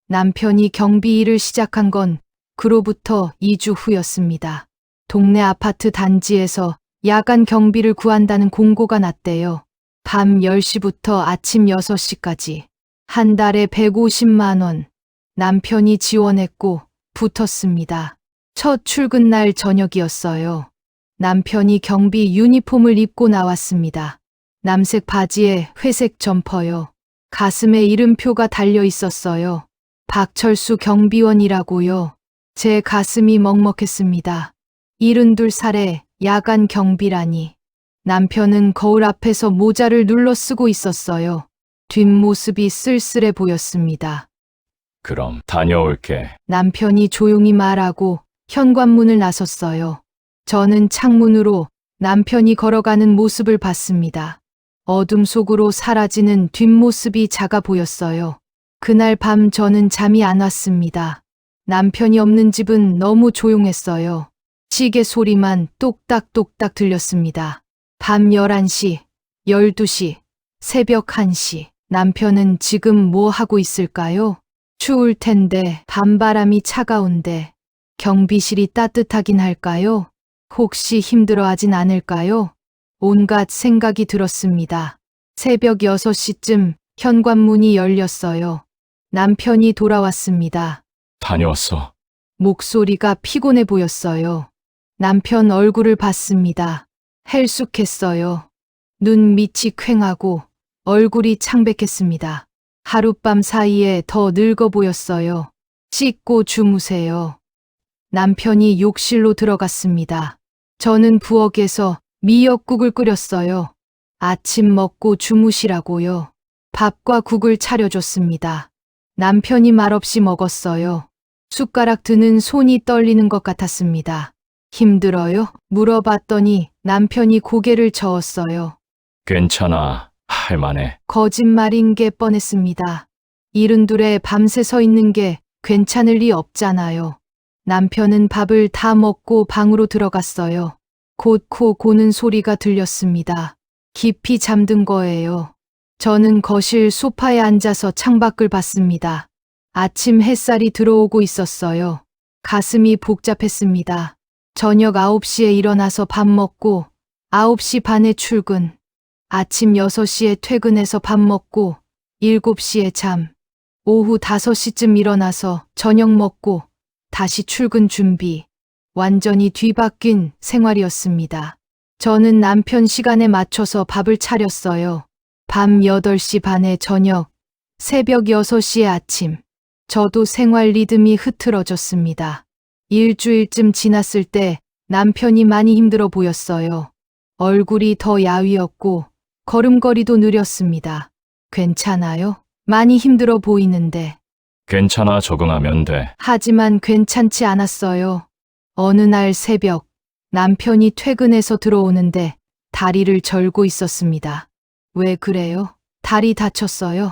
남편이 경비 일을 시작한 건 그로부터 2주 후였습니다. 동네 아파트 단지에서 야간 경비를 구한다는 공고가 났대요. 밤 10시부터 아침 6시까지. 한 달에 150만 원. 남편이 지원했고 붙었습니다. 첫 출근 날 저녁이었어요. 남편이 경비 유니폼을 입고 나왔습니다. 남색 바지에 회색 점퍼요. 가슴에 이름표가 달려 있었어요. 박철수 경비원이라고요. 제 가슴이 먹먹했습니다. 72살에 야간 경비라니. 남편은 거울 앞에서 모자를 눌러 쓰고 있었어요. 뒷모습이 쓸쓸해 보였습니다. 그럼 다녀올게. 남편이 조용히 말하고 현관문을 나섰어요. 저는 창문으로 남편이 걸어가는 모습을 봤습니다. 어둠 속으로 사라지는 뒷모습이 작아 보였어요. 그날 밤 저는 잠이 안 왔습니다. 남편이 없는 집은 너무 조용했어요. 시계 소리만 똑딱똑딱 들렸습니다. 밤 11시, 12시, 새벽 1시. 남편은 지금 뭐 하고 있을까요? 추울 텐데, 밤바람이 차가운데, 경비실이 따뜻하긴 할까요? 혹시 힘들어하진 않을까요? 온갖 생각이 들었습니다. 새벽 6시쯤 현관문이 열렸어요. 남편이 돌아왔습니다. 다녀왔어. 목소리가 피곤해 보였어요. 남편 얼굴을 봤습니다. 헬쑥했어요. 눈 밑이 퀭하고 얼굴이 창백했습니다. 하룻밤 사이에 더 늙어 보였어요. 씻고 주무세요. 남편이 욕실로 들어갔습니다. 저는 부엌에서 미역국을 끓였어요. 아침 먹고 주무시라고요. 밥과 국을 차려줬습니다. 남편이 말없이 먹었어요. 숟가락 드는 손이 떨리는 것 같았습니다. 힘들어요? 물어봤더니 남편이 고개를 저었어요. 괜찮아. 할만해. 거짓말인 게 뻔했습니다. 72에 밤새 서 있는 게 괜찮을 리 없잖아요. 남편은 밥을 다 먹고 방으로 들어갔어요. 곧 코 고는 소리가 들렸습니다. 깊이 잠든 거예요. 저는 거실 소파에 앉아서 창밖을 봤습니다. 아침 햇살이 들어오고 있었어요. 가슴이 복잡했습니다. 저녁 9시에 일어나서 밥 먹고 9시 반에 출근. 아침 6시에 퇴근해서 밥 먹고 7시에 잠. 오후 5시쯤 일어나서 저녁 먹고 다시 출근 준비. 완전히 뒤바뀐 생활이었습니다. 저는 남편 시간에 맞춰서 밥을 차렸어요. 밤 8시 반에 저녁, 새벽 6시에 아침. 저도 생활 리듬이 흐트러졌습니다. 일주일쯤 지났을 때 남편이 많이 힘들어 보였어요. 얼굴이 더 야위었고 걸음걸이도 느렸습니다. 괜찮아요? 많이 힘들어 보이는데. 괜찮아, 적응하면 돼. 하지만 괜찮지 않았어요. 어느 날 새벽, 남편이 퇴근해서 들어오는데 다리를 절고 있었습니다. 왜 그래요? 다리 다쳤어요?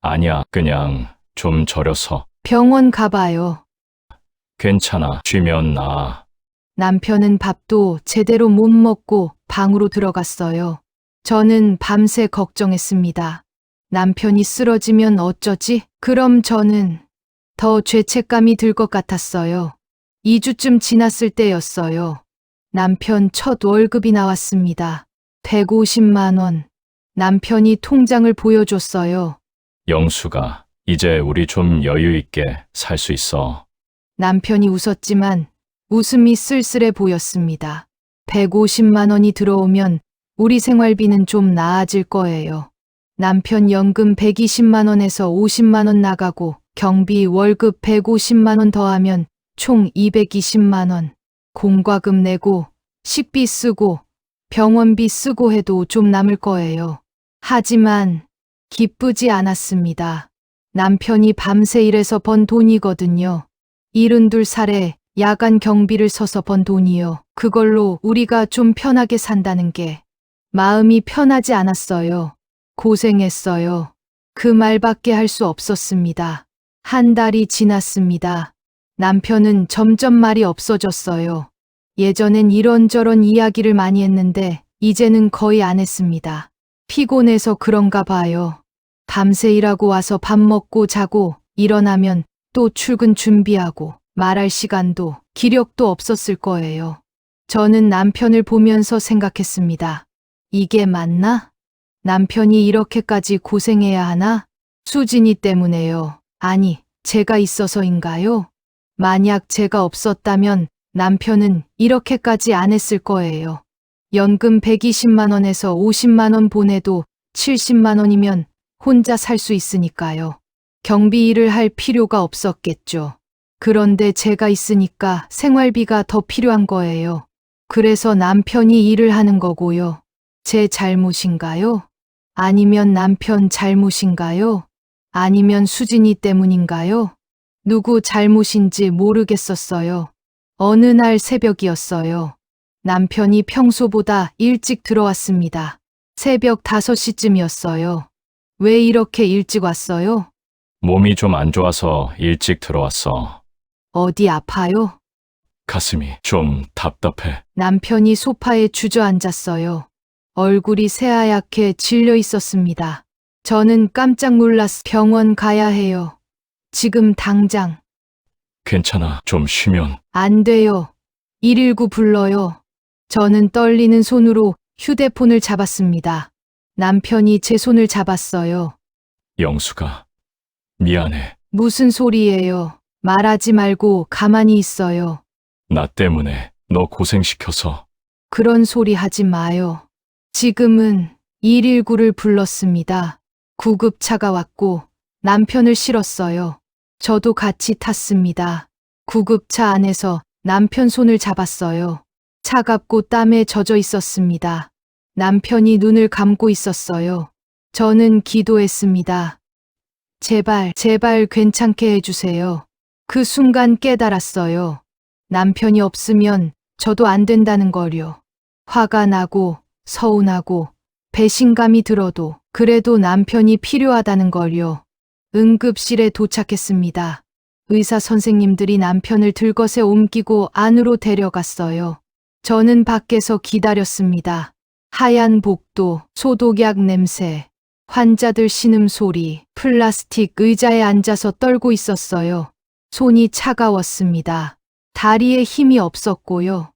아니야, 그냥 좀 저려서. 병원 가봐요. 괜찮아, 쉬면 나아. 남편은 밥도 제대로 못 먹고 방으로 들어갔어요. 저는 밤새 걱정했습니다. 남편이 쓰러지면 어쩌지? 그럼 저는 더 죄책감이 들 것 같았어요. 2주쯤 지났을 때였어요. 남편 첫 월급이 나왔습니다. 150만 원. 남편이 통장을 보여줬어요. 영수가, 이제 우리 좀 여유 있게 살 수 있어. 남편이 웃었지만 웃음이 쓸쓸해 보였습니다. 150만 원이 들어오면 우리 생활비는 좀 나아질 거예요. 남편 연금 120만 원에서 50만 원 나가고 경비 월급 150만 원 더하면 총 220만 원. 공과금 내고 식비 쓰고 병원비 쓰고 해도 좀 남을 거예요. 하지만 기쁘지 않았습니다. 남편이 밤새 일해서 번 돈이거든요. 72살에 야간 경비를 서서 번 돈이요. 그걸로 우리가 좀 편하게 산다는 게 마음이 편하지 않았어요. 고생했어요. 그 말밖에 할 수 없었습니다. 한 달이 지났습니다. 남편은 점점 말이 없어졌어요. 예전엔 이런저런 이야기를 많이 했는데 이제는 거의 안 했습니다. 피곤해서 그런가 봐요. 밤새 일하고 와서 밥 먹고 자고 일어나면 또 출근 준비하고 말할 시간도 기력도 없었을 거예요. 저는 남편을 보면서 생각했습니다. 이게 맞나? 남편이 이렇게까지 고생해야 하나? 수진이 때문에요. 아니, 제가 있어서인가요? 만약 제가 없었다면 남편은 이렇게까지 안 했을 거예요. 연금 120만 원에서 50만 원 보내도 70만 원이면 혼자 살 수 있으니까요. 경비 일을 할 필요가 없었겠죠. 그런데 제가 있으니까 생활비가 더 필요한 거예요. 그래서 남편이 일을 하는 거고요. 제 잘못인가요? 아니면 남편 잘못인가요? 아니면 수진이 때문인가요? 누구 잘못인지 모르겠었어요. 어느 날 새벽이었어요. 남편이 평소보다 일찍 들어왔습니다. 새벽 5시쯤이었어요. 왜 이렇게 일찍 왔어요? 몸이 좀 안 좋아서 일찍 들어왔어. 어디 아파요? 가슴이 좀 답답해. 남편이 소파에 주저앉았어요. 얼굴이 새하얗게 질려 있었습니다. 저는 깜짝 놀라서 병원 가야 해요. 지금 당장. 괜찮아, 좀 쉬면. 안 돼요. 119 불러요. 저는 떨리는 손으로 휴대폰을 잡았습니다. 남편이 제 손을 잡았어요. 영수가, 미안해. 무슨 소리예요? 말하지 말고 가만히 있어요. 나 때문에 너 고생시켜서. 그런 소리 하지 마요. 지금은 119를 불렀습니다. 구급차가 왔고 남편을 실었어요. 저도 같이 탔습니다. 구급차 안에서 남편 손을 잡았어요. 차갑고 땀에 젖어 있었습니다. 남편이 눈을 감고 있었어요. 저는 기도했습니다. 제발, 제발 괜찮게 해주세요. 그 순간 깨달았어요. 남편이 없으면 저도 안 된다는 걸요. 화가 나고 서운하고 배신감이 들어도 그래도 남편이 필요하다는 걸요. 응급실에 도착했습니다. 의사 선생님들이 남편을 들것에 옮기고 안으로 데려갔어요. 저는 밖에서 기다렸습니다. 하얀 복도, 소독약 냄새, 환자들 신음소리, 플라스틱 의자에 앉아서 떨고 있었어요. 손이 차가웠습니다. 다리에 힘이 없었고요.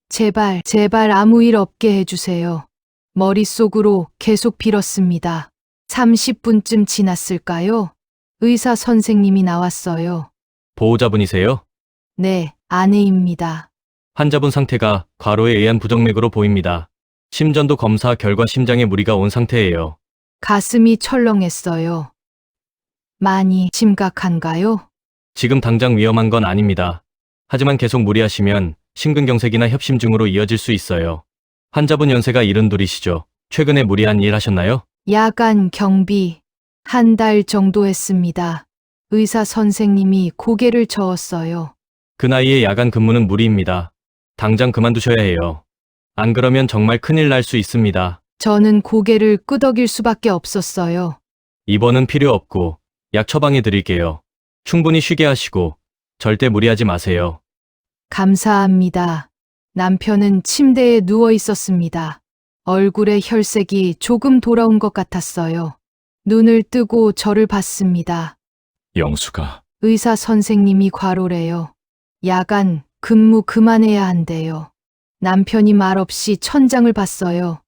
제발, 제발 아무 일 없게 해주세요. 머릿속으로 계속 빌었습니다. 30분쯤 지났을까요? 의사 선생님이 나왔어요. 보호자분이세요? 네, 아내입니다. 환자분 상태가 과로에 의한 부정맥으로 보입니다. 심전도 검사 결과 심장에 무리가 온 상태예요. 가슴이 철렁했어요. 많이 심각한가요? 지금 당장 위험한 건 아닙니다. 하지만 계속 무리하시면 심근경색이나 협심증으로 이어질 수 있어요. 환자분 연세가 72이시죠? 최근에 무리한 일 하셨나요? 야간 경비 한 달 정도 했습니다. 의사 선생님이 고개를 저었어요. 그 나이에 야간 근무는 무리입니다. 당장 그만두셔야 해요. 안 그러면 정말 큰일 날 수 있습니다. 저는 고개를 끄덕일 수밖에 없었어요. 입원은 필요 없고 약 처방해 드릴게요. 충분히 쉬게 하시고 절대 무리하지 마세요. 감사합니다. 남편은 침대에 누워 있었습니다. 얼굴에 혈색이 조금 돌아온 것 같았어요. 눈을 뜨고 저를 봤습니다. 영수가 의사 선생님이 과로래요. 야간 근무 그만해야 한대요. 남편이 말없이 천장을 봤어요.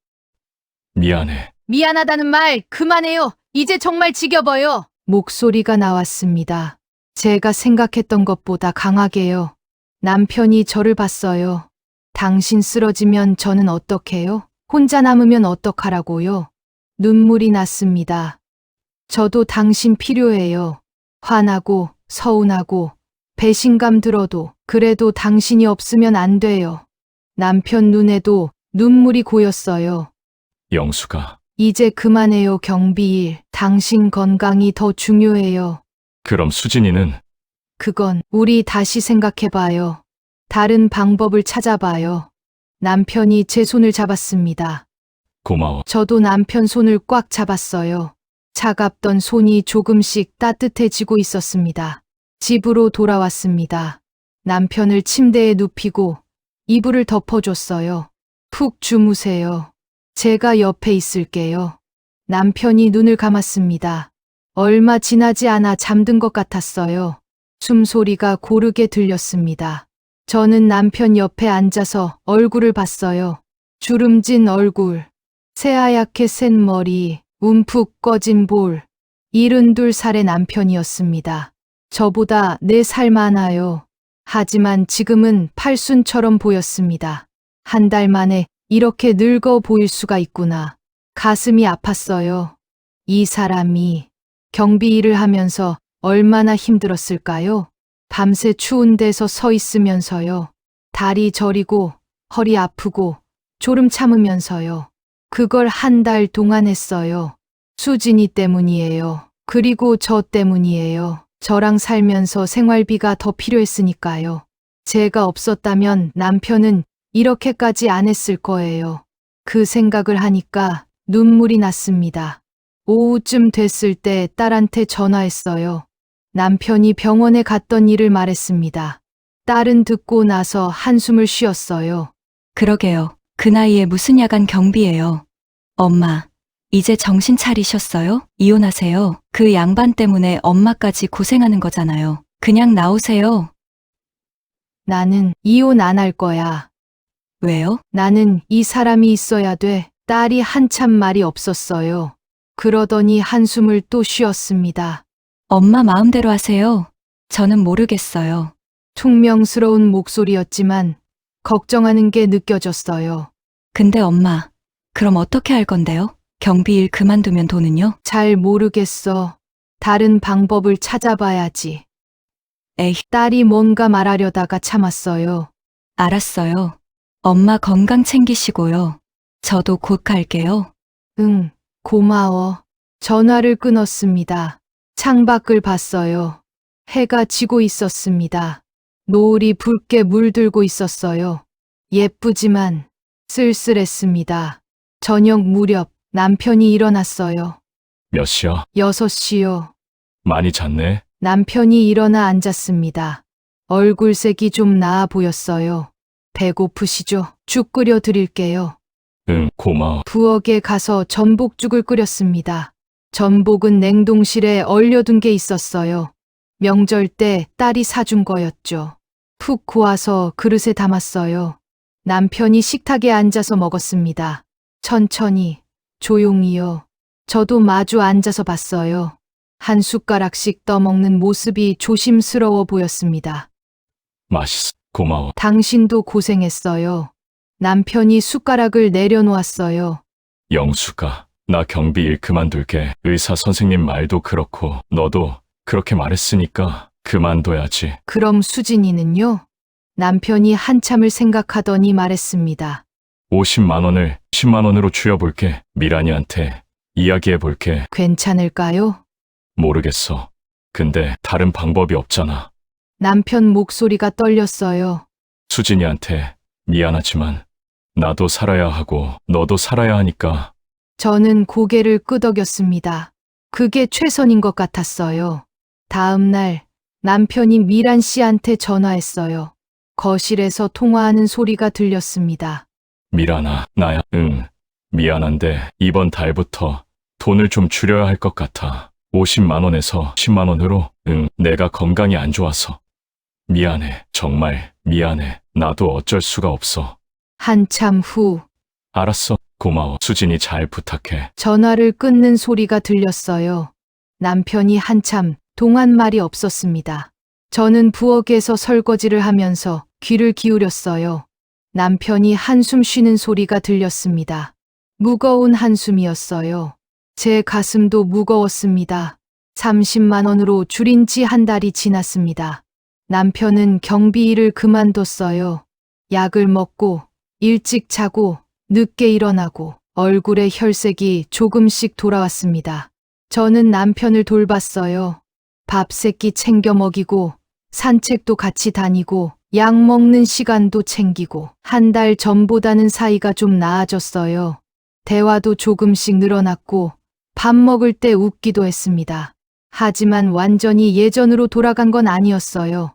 미안해. 미안하다는 말 그만해요. 이제 정말 지겨워요. 목소리가 나왔습니다. 제가 생각했던 것보다 강하게요. 남편이 저를 봤어요. 당신 쓰러지면 저는 어떡해요? 혼자 남으면 어떡하라고요? 눈물이 났습니다. 저도 당신 필요해요. 화나고 서운하고 배신감 들어도 그래도 당신이 없으면 안 돼요. 남편 눈에도 눈물이 고였어요. 영수가 이제 그만해요, 경비일. 당신 건강이 더 중요해요. 그럼 수진이는 그건 우리 다시 생각해봐요. 다른 방법을 찾아봐요. 남편이 제 손을 잡았습니다. 고마워. 저도 남편 손을 꽉 잡았어요. 차갑던 손이 조금씩 따뜻해지고 있었습니다. 집으로 돌아왔습니다. 남편을 침대에 눕히고 이불을 덮어줬어요. 푹 주무세요. 제가 옆에 있을게요. 남편이 눈을 감았습니다. 얼마 지나지 않아 잠든 것 같았어요. 숨소리가 고르게 들렸습니다. 저는 남편 옆에 앉아서 얼굴을 봤어요. 주름진 얼굴, 새하얗게 센 머리, 움푹 꺼진 볼. 72살의 남편이었습니다. 저보다 4살 많아요. 하지만 지금은 팔순처럼 보였습니다. 한 달 만에 이렇게 늙어 보일 수가 있구나. 가슴이 아팠어요. 이 사람이 경비 일을 하면서 얼마나 힘들었을까요? 밤새 추운 데서 서 있으면서요. 다리 저리고 허리 아프고 졸음 참으면서요. 그걸 한 달 동안 했어요. 수진이 때문이에요. 그리고 저 때문이에요. 저랑 살면서 생활비가 더 필요했으니까요. 제가 없었다면 남편은 이렇게까지 안 했을 거예요. 그 생각을 하니까 눈물이 났습니다. 오후쯤 됐을 때 딸한테 전화했어요. 남편이 병원에 갔던 일을 말했습니다. 딸은 듣고 나서 한숨을 쉬었어요. 그러게요. 그 나이에 무슨 야간 경비예요. 엄마, 이제 정신 차리셨어요? 이혼하세요. 그 양반 때문에 엄마까지 고생하는 거잖아요. 그냥 나오세요. 나는 이혼 안 할 거야. 왜요? 나는 이 사람이 있어야 돼. 딸이 한참 말이 없었어요. 그러더니 한숨을 또 쉬었습니다. 엄마 마음대로 하세요. 저는 모르겠어요. 퉁명스러운 목소리였지만 걱정하는 게 느껴졌어요. 근데 엄마, 그럼 어떻게 할 건데요? 경비일 그만두면 돈은요? 잘 모르겠어. 다른 방법을 찾아봐야지. 에이, 딸이 뭔가 말하려다가 참았어요. 알았어요. 엄마 건강 챙기시고요. 저도 곧 갈게요. 응, 고마워. 전화를 끊었습니다. 창밖을 봤어요. 해가 지고 있었습니다. 노을이 붉게 물들고 있었어요. 예쁘지만 쓸쓸했습니다. 저녁 무렵 남편이 일어났어요. 몇 시야? 6시요. 많이 잤네. 남편이 일어나 앉았습니다. 얼굴색이 좀 나아 보였어요. 배고프시죠? 죽 끓여 드릴게요. 응, 고마워. 부엌에 가서 전복죽을 끓였습니다. 전복은 냉동실에 얼려둔 게 있었어요. 명절 때 딸이 사준 거였죠. 푹 고아서 그릇에 담았어요. 남편이 식탁에 앉아서 먹었습니다. 천천히, 조용히요. 저도 마주 앉아서 봤어요. 한 숟가락씩 떠먹는 모습이 조심스러워 보였습니다. 맛있어. 고마워. 당신도 고생했어요. 남편이 숟가락을 내려놓았어요. 영수가, 나 경비 일 그만둘게. 의사 선생님 말도 그렇고, 너도 그렇게 말했으니까 그만둬야지. 그럼 수진이는요? 남편이 한참을 생각하더니 말했습니다. 50만 원을 10만 원으로 줄여볼게. 미란이한테 이야기해볼게. 괜찮을까요? 모르겠어. 근데 다른 방법이 없잖아. 남편 목소리가 떨렸어요. 수진이한테 미안하지만 나도 살아야 하고 너도 살아야 하니까. 저는 고개를 끄덕였습니다. 그게 최선인 것 같았어요. 다음 날 남편이 미란 씨한테 전화했어요. 거실에서 통화하는 소리가 들렸습니다. 미란아, 나야. 응. 미안한데 이번 달부터 돈을 좀 줄여야 할 것 같아. 50만 원에서 10만 원으로. 응, 내가 건강이 안 좋아서. 미안해. 정말 미안해. 나도 어쩔 수가 없어. 한참 후 알았어. 고마워. 수진이 잘 부탁해. 전화를 끊는 소리가 들렸어요. 남편이 한참 동안 말이 없었습니다. 저는 부엌에서 설거지를 하면서 귀를 기울였어요. 남편이 한숨 쉬는 소리가 들렸습니다. 무거운 한숨이었어요. 제 가슴도 무거웠습니다. 30만 원으로 줄인 지 한 달이 지났습니다. 남편은 경비 일을 그만뒀어요. 약을 먹고 일찍 자고 늦게 일어나고 얼굴에 혈색이 조금씩 돌아왔습니다. 저는 남편을 돌봤어요. 밥 세끼 챙겨 먹이고 산책도 같이 다니고 약 먹는 시간도 챙기고 한 달 전보다는 사이가 좀 나아졌어요. 대화도 조금씩 늘어났고 밥 먹을 때 웃기도 했습니다. 하지만 완전히 예전으로 돌아간 건 아니었어요.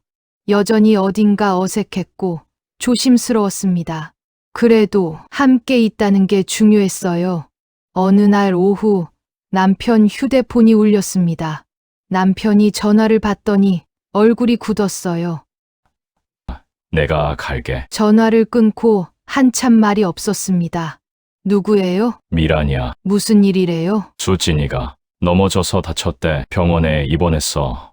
여전히 어딘가 어색했고 조심스러웠습니다. 그래도 함께 있다는 게 중요했어요. 어느 날 오후 남편 휴대폰이 울렸습니다. 남편이 전화를 받더니 얼굴이 굳었어요. 내가 갈게. 전화를 끊고 한참 말이 없었습니다. 누구예요? 미란이야. 무슨 일이래요? 수진이가 넘어져서 다쳤대. 병원에 입원했어.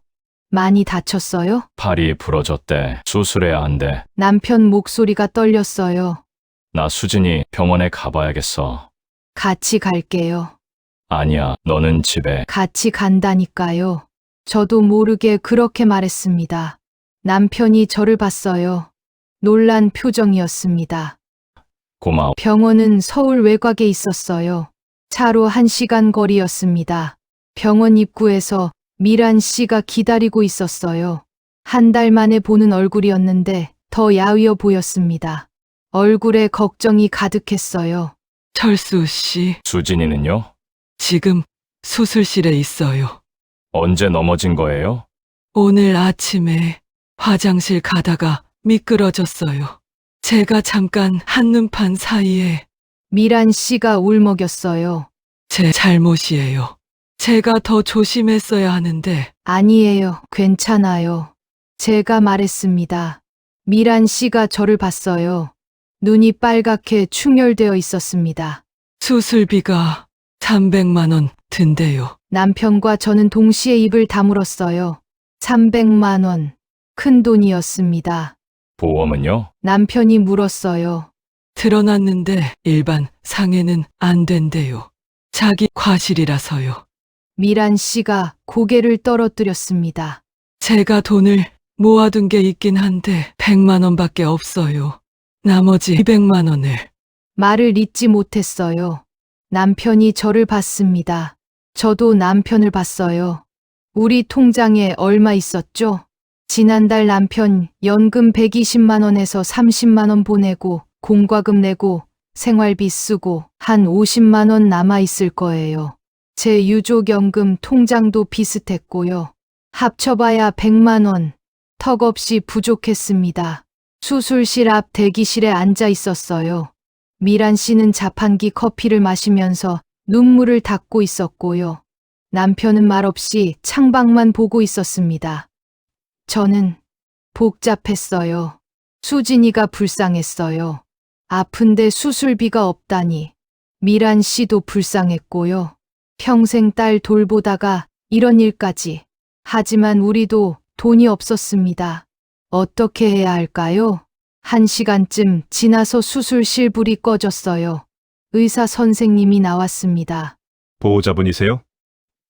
많이 다쳤어요? 팔이 부러졌대. 수술해야 한대. 남편 목소리가 떨렸어요. 나 수진이 병원에 가봐야겠어. 같이 갈게요. 아니야, 너는 집에. 같이 간다니까요. 저도 모르게 그렇게 말했습니다. 남편이 저를 봤어요. 놀란 표정이었습니다. 고마워. 병원은 서울 외곽에 있었어요. 차로 1시간 거리였습니다. 병원 입구에서 미란 씨가 기다리고 있었어요. 한 달 만에 보는 얼굴이었는데 더 야위어 보였습니다. 얼굴에 걱정이 가득했어요. 철수 씨, 수진이는요? 지금 수술실에 있어요. 언제 넘어진 거예요? 오늘 아침에 화장실 가다가 미끄러졌어요. 제가 잠깐 한눈판 사이에 미란 씨가 울먹였어요. 제 잘못이에요. 제가 더 조심했어야 하는데 아니에요. 괜찮아요. 제가 말했습니다. 미란 씨가 저를 봤어요. 눈이 빨갛게 충혈되어 있었습니다. 수술비가 300만 원 든대요. 남편과 저는 동시에 입을 다물었어요. 300만 원. 큰 돈이었습니다. 보험은요? 남편이 물었어요. 드러났는데 일반 상해는 안 된대요. 자기 과실이라서요. 미란 씨가 고개를 떨어뜨렸습니다. 제가 돈을 모아둔 게 있긴 한데 100만 원밖에 없어요. 나머지 200만 원을. 말을 잇지 못했어요. 남편이 저를 봤습니다. 저도 남편을 봤어요. 우리 통장에 얼마 있었죠? 지난달 남편 연금 120만 원에서 30만 원 보내고 공과금 내고 생활비 쓰고 한 50만 원 남아 있을 거예요. 제 유족연금 통장도 비슷했고요. 합쳐봐야 100만 원. 턱없이 부족했습니다. 수술실 앞 대기실에 앉아 있었어요. 미란 씨는 자판기 커피를 마시면서 눈물을 닦고 있었고요. 남편은 말없이 창밖만 보고 있었습니다. 저는 복잡했어요. 수진이가 불쌍했어요. 아픈데 수술비가 없다니. 미란 씨도 불쌍했고요. 평생 딸 돌보다가 이런 일까지. 하지만 우리도 돈이 없었습니다. 어떻게 해야 할까요? 1시간쯤 지나서 수술실 불이 꺼졌어요. 의사 선생님이 나왔습니다. 보호자분이세요?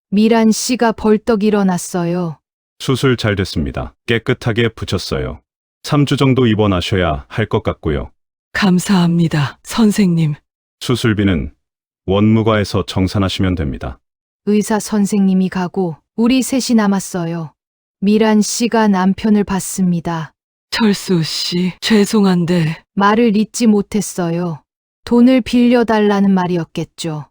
미란 씨가 벌떡 일어났어요. 수술 잘 됐습니다. 깨끗하게 붙였어요. 3주 정도 입원하셔야 할 것 같고요. 감사합니다, 선생님. 수술비는 원무과에서 정산하시면 됩니다. 의사 선생님이 가고 우리 셋이 남았어요. 미란 씨가 남편을 봤습니다. 철수 씨, 죄송한데 말을 잇지 못했어요. 돈을 빌려달라는 말이었겠죠.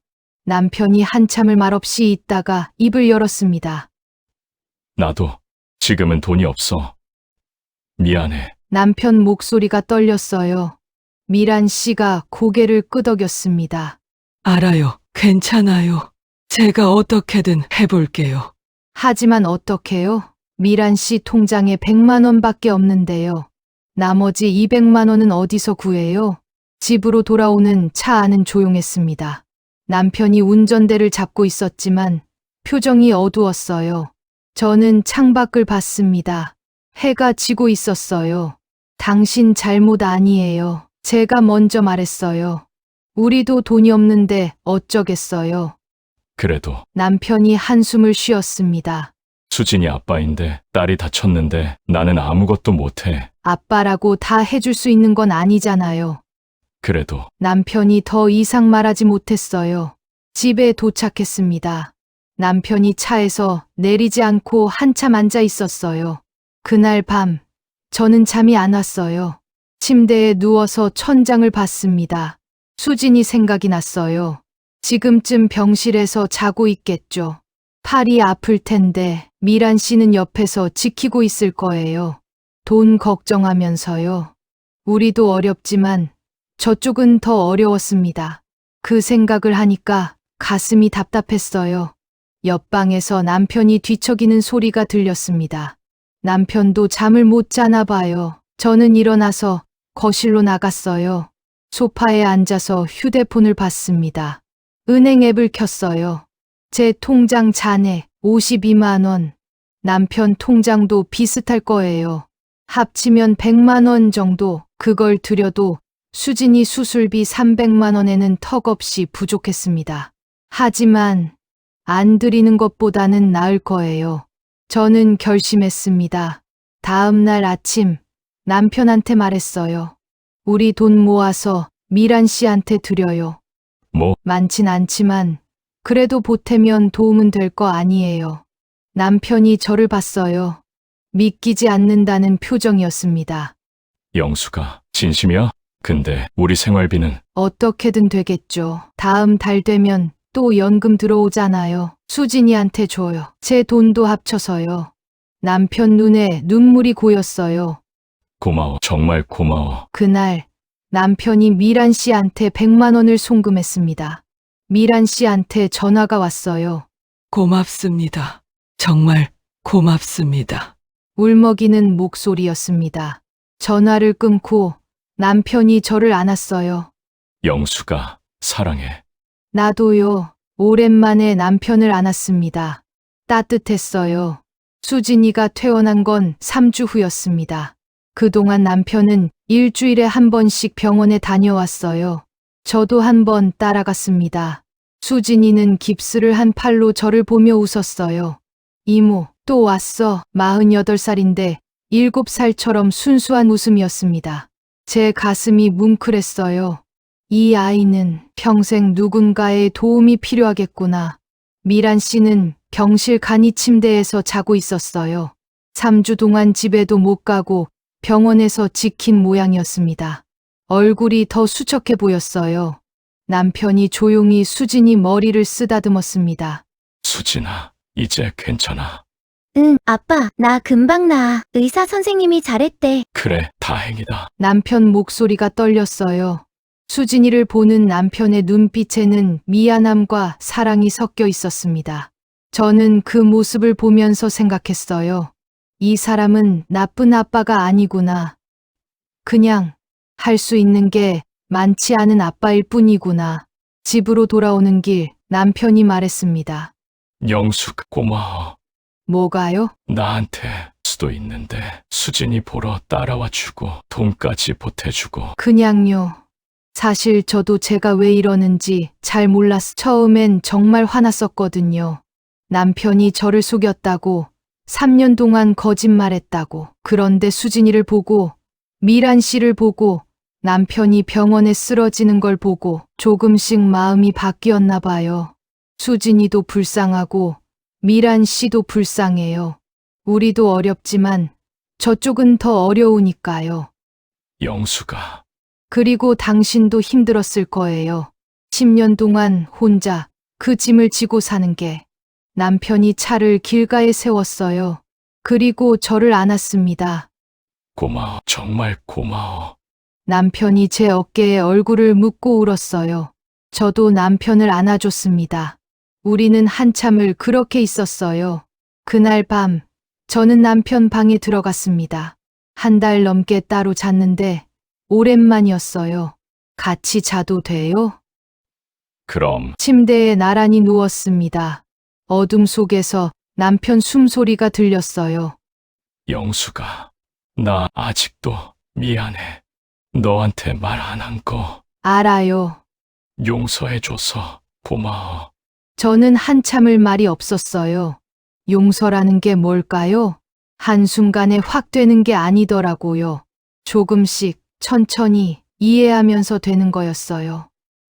남편이 한참을 말없이 있다가 입을 열었습니다. 나도 지금은 돈이 없어. 미안해. 남편 목소리가 떨렸어요. 미란 씨가 고개를 끄덕였습니다. 알아요. 괜찮아요. 제가 어떻게든 해볼게요. 하지만 어떡해요? 미란 씨 통장에 100만 원밖에 없는데요. 나머지 200만 원은 어디서 구해요? 집으로 돌아오는 차 안은 조용했습니다. 남편이 운전대를 잡고 있었지만 표정이 어두웠어요. 저는 창밖을 봤습니다. 해가 지고 있었어요. 당신 잘못 아니에요. 제가 먼저 말했어요. 우리도 돈이 없는데 어쩌겠어요. 그래도 남편이 한숨을 쉬었습니다. 수진이 아빠인데 딸이 다쳤는데 나는 아무것도 못해. 아빠라고 다 해줄 수 있는 건 아니잖아요. 그래도 남편이 더 이상 말하지 못했어요. 집에 도착했습니다. 남편이 차에서 내리지 않고 한참 앉아 있었어요. 그날 밤, 저는 잠이 안 왔어요. 침대에 누워서 천장을 봤습니다. 수진이 생각이 났어요. 지금쯤 병실에서 자고 있겠죠. 팔이 아플 텐데 미란 씨는 옆에서 지키고 있을 거예요. 돈 걱정하면서요. 우리도 어렵지만 저쪽은 더 어려웠습니다. 그 생각을 하니까 가슴이 답답했어요. 옆방에서 남편이 뒤척이는 소리가 들렸습니다. 남편도 잠을 못 자나 봐요. 저는 일어나서 거실로 나갔어요. 소파에 앉아서 휴대폰을 봤습니다. 은행 앱을 켰어요. 제 통장 잔에 52만 원. 남편 통장도 비슷할 거예요. 합치면 100만 원 정도. 그걸 들여도 수진이 수술비 300만 원에는 턱없이 부족했습니다. 하지만 안 드리는 것보다는 나을 거예요. 저는 결심했습니다. 다음 날 아침 남편한테 말했어요. 우리 돈 모아서 미란 씨한테 드려요. 뭐 많진 않지만 그래도 보태면 도움은 될 거 아니에요. 남편이 저를 봤어요. 믿기지 않는다는 표정이었습니다. 영수가 진심이야? 근데 우리 생활비는 어떻게든 되겠죠. 다음 달 되면 또 연금 들어오잖아요. 수진이한테 줘요. 제 돈도 합쳐서요. 남편 눈에 눈물이 고였어요. 고마워. 정말 고마워. 그날 남편이 미란 씨한테 100만 원을 송금했습니다. 미란 씨한테 전화가 왔어요. 고맙습니다. 정말 고맙습니다. 울먹이는 목소리였습니다. 전화를 끊고 남편이 저를 안았어요. 영수가 사랑해. 나도요. 오랜만에 남편을 안았습니다. 따뜻했어요. 수진이가 퇴원한 건 3주 후였습니다. 그동안 남편은 일주일에 한 번씩 병원에 다녀왔어요. 저도 한 번 따라갔습니다. 수진이는 깁스를 한 팔로 저를 보며 웃었어요. 이모, 또 왔어. 48살인데 7살처럼 순수한 웃음이었습니다. 제 가슴이 뭉클했어요. 이 아이는 평생 누군가의 도움이 필요하겠구나. 미란 씨는 병실 간이 침대에서 자고 있었어요. 3주 동안 집에도 못 가고 병원에서 지킨 모양이었습니다. 얼굴이 더 수척해 보였어요. 남편이 조용히 수진이 머리를 쓰다듬었습니다. 수진아, 이제 괜찮아. 응, 아빠, 나 금방 나아. 의사 선생님이 잘했대. 그래, 다행이다. 남편 목소리가 떨렸어요. 수진이를 보는 남편의 눈빛에는 미안함과 사랑이 섞여 있었습니다. 저는 그 모습을 보면서 생각했어요. 이 사람은 나쁜 아빠가 아니구나. 그냥 할 수 있는 게 많지 않은 아빠일 뿐이구나. 집으로 돌아오는 길 남편이 말했습니다. 영숙, 고마워. 뭐가요? 나한테 수도 있는데 수진이 보러 따라와 주고 돈까지 보태주고. 그냥요. 사실 저도 제가 왜 이러는지 잘 몰라서 처음엔 정말 화났었거든요. 남편이 저를 속였다고, 3년 동안 거짓말했다고. 그런데 수진이를 보고, 미란 씨를 보고, 남편이 병원에 쓰러지는 걸 보고 조금씩 마음이 바뀌었나 봐요. 수진이도 불쌍하고, 미란 씨도 불쌍해요. 우리도 어렵지만 저쪽은 더 어려우니까요. 영숙아, 그리고 당신도 힘들었을 거예요. 10년 동안 혼자 그 짐을 지고 사는 게. 남편이 차를 길가에 세웠어요. 그리고 저를 안았습니다. 고마워. 정말 고마워. 남편이 제 어깨에 얼굴을 묻고 울었어요. 저도 남편을 안아줬습니다. 우리는 한참을 그렇게 있었어요. 그날 밤, 저는 남편 방에 들어갔습니다. 1달 넘게 따로 잤는데 오랜만이었어요. 같이 자도 돼요? 그럼 침대에 나란히 누웠습니다. 어둠 속에서 남편 숨소리가 들렸어요. 영숙아, 나 아직도 미안해. 너한테 말 안 한 거 알아요. 용서해줘서 고마워. 저는 한참을 말이 없었어요. 용서라는 게 뭘까요? 한순간에 확 되는 게 아니더라고요. 조금씩 천천히 이해하면서 되는 거였어요.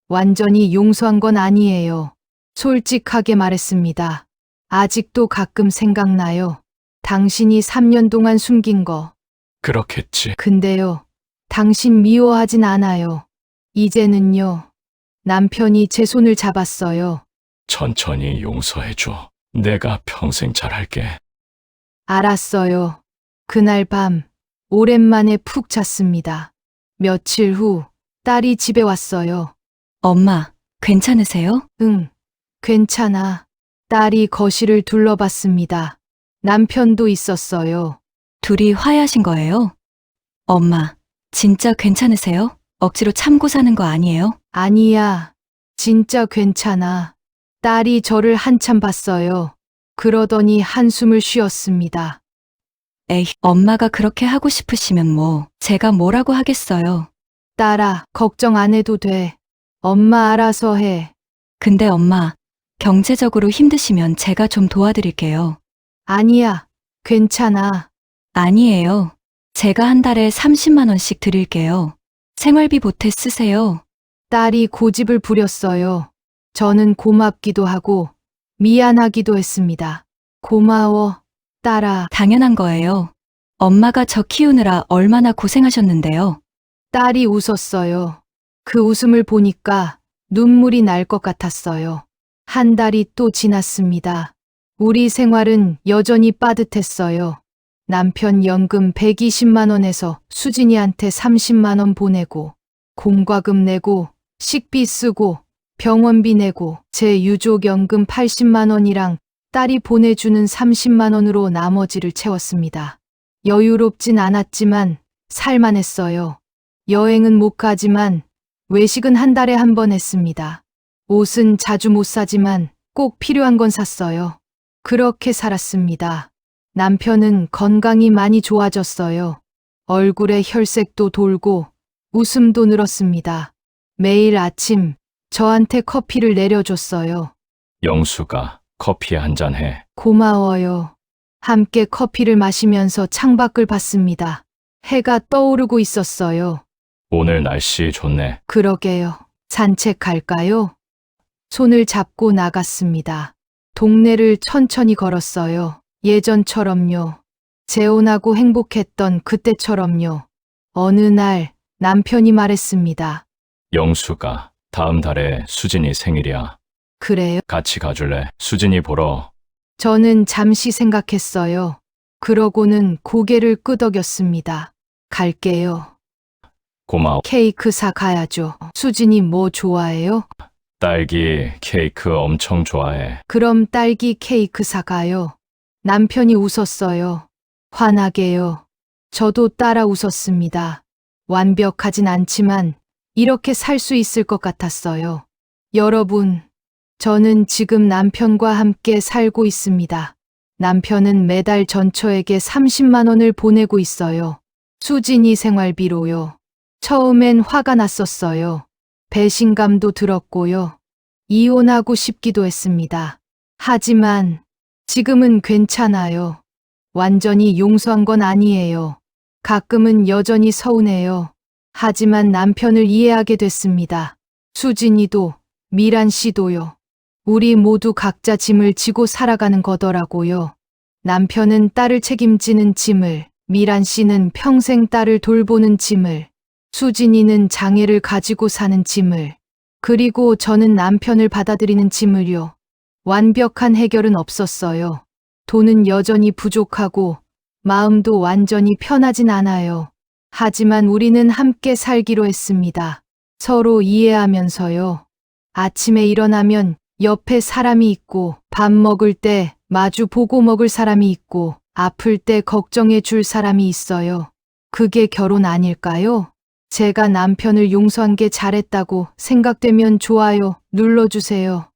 완전히 용서한 건 아니에요. 솔직하게 말했습니다. 아직도 가끔 생각나요. 당신이 3년 동안 숨긴 거. 그렇겠지. 근데요, 당신 미워하진 않아요. 이제는요. 남편이 제 손을 잡았어요. 천천히 용서해줘. 내가 평생 잘할게. 알았어요. 그날 밤, 오랜만에 푹 잤습니다. 며칠 후, 딸이 집에 왔어요. 엄마, 괜찮으세요? 응, 괜찮아. 딸이 거실을 둘러봤습니다. 남편도 있었어요. 둘이 화해하신 거예요? 엄마, 진짜 괜찮으세요? 억지로 참고 사는 거 아니에요? 아니야, 진짜 괜찮아. 딸이 저를 한참 봤어요. 그러더니 한숨을 쉬었습니다. 에이, 엄마가 그렇게 하고 싶으시면 뭐, 제가 뭐라고 하겠어요. 딸아, 걱정 안 해도 돼. 엄마 알아서 해. 근데 엄마, 경제적으로 힘드시면 제가 좀 도와드릴게요. 아니야, 괜찮아. 아니에요. 제가 한 달에 30만 원씩 드릴게요. 생활비 보태 쓰세요. 딸이 고집을 부렸어요. 저는 고맙기도 하고 미안하기도 했습니다. 고마워, 딸아. 당연한 거예요. 엄마가 저 키우느라 얼마나 고생하셨는데요. 딸이 웃었어요. 그 웃음을 보니까 눈물이 날 것 같았어요. 1달이 또 지났습니다. 우리 생활은 여전히 빠듯했어요. 남편 연금 120만 원에서 수진이한테 30만 원 보내고, 공과금 내고, 식비 쓰고, 병원비 내고, 제 유족연금 80만 원이랑 딸이 보내주는 30만 원으로 나머지를 채웠습니다. 여유롭진 않았지만 살만했어요. 여행은 못 가지만 외식은 1달에 한 번 했습니다. 옷은 자주 못 사지만 꼭 필요한 건 샀어요. 그렇게 살았습니다. 남편은 건강이 많이 좋아졌어요. 얼굴에 혈색도 돌고 웃음도 늘었습니다. 매일 아침 저한테 커피를 내려줬어요. 영숙아, 커피 한잔 해. 고마워요. 함께 커피를 마시면서 창밖을 봤습니다. 해가 떠오르고 있었어요. 오늘 날씨 좋네. 그러게요. 산책 갈까요? 손을 잡고 나갔습니다. 동네를 천천히 걸었어요. 예전처럼요. 재혼하고 행복했던 그때처럼요. 어느 날 남편이 말했습니다. 영숙아, 다음 달에 수진이 생일이야. 그래요? 같이 가줄래? 수진이 보러 저는 잠시 생각했어요. 그러고는 고개를 끄덕였습니다. 갈게요. 고마워. 케이크 사 가야죠. 수진이 뭐 좋아해요? 딸기 케이크 엄청 좋아해. 그럼 딸기 케이크 사가요. 남편이 웃었어요. 환하게요. 저도 따라 웃었습니다. 완벽하진 않지만 이렇게 살 수 있을 것 같았어요. 여러분, 저는 지금 남편과 함께 살고 있습니다. 남편은 매달 전처에게 30만 원을 보내고 있어요. 수진이 생활비로요. 처음엔 화가 났었어요. 배신감도 들었고요. 이혼하고 싶기도 했습니다. 하지만 지금은 괜찮아요. 완전히 용서한 건 아니에요. 가끔은 여전히 서운해요. 하지만 남편을 이해하게 됐습니다. 수진이도, 미란 씨도요. 우리 모두 각자 짐을 지고 살아가는 거더라고요. 남편은 딸을 책임지는 짐을, 미란 씨는 평생 딸을 돌보는 짐을, 수진이는 장애를 가지고 사는 짐을, 그리고 저는 남편을 받아들이는 짐을요. 완벽한 해결은 없었어요. 돈은 여전히 부족하고 마음도 완전히 편하진 않아요. 하지만 우리는 함께 살기로 했습니다. 서로 이해하면서요. 아침에 일어나면 옆에 사람이 있고, 밥 먹을 때 마주 보고 먹을 사람이 있고, 아플 때 걱정해 줄 사람이 있어요. 그게 결혼 아닐까요? 제가 남편을 용서한 게 잘했다고 생각되면 좋아요 눌러주세요.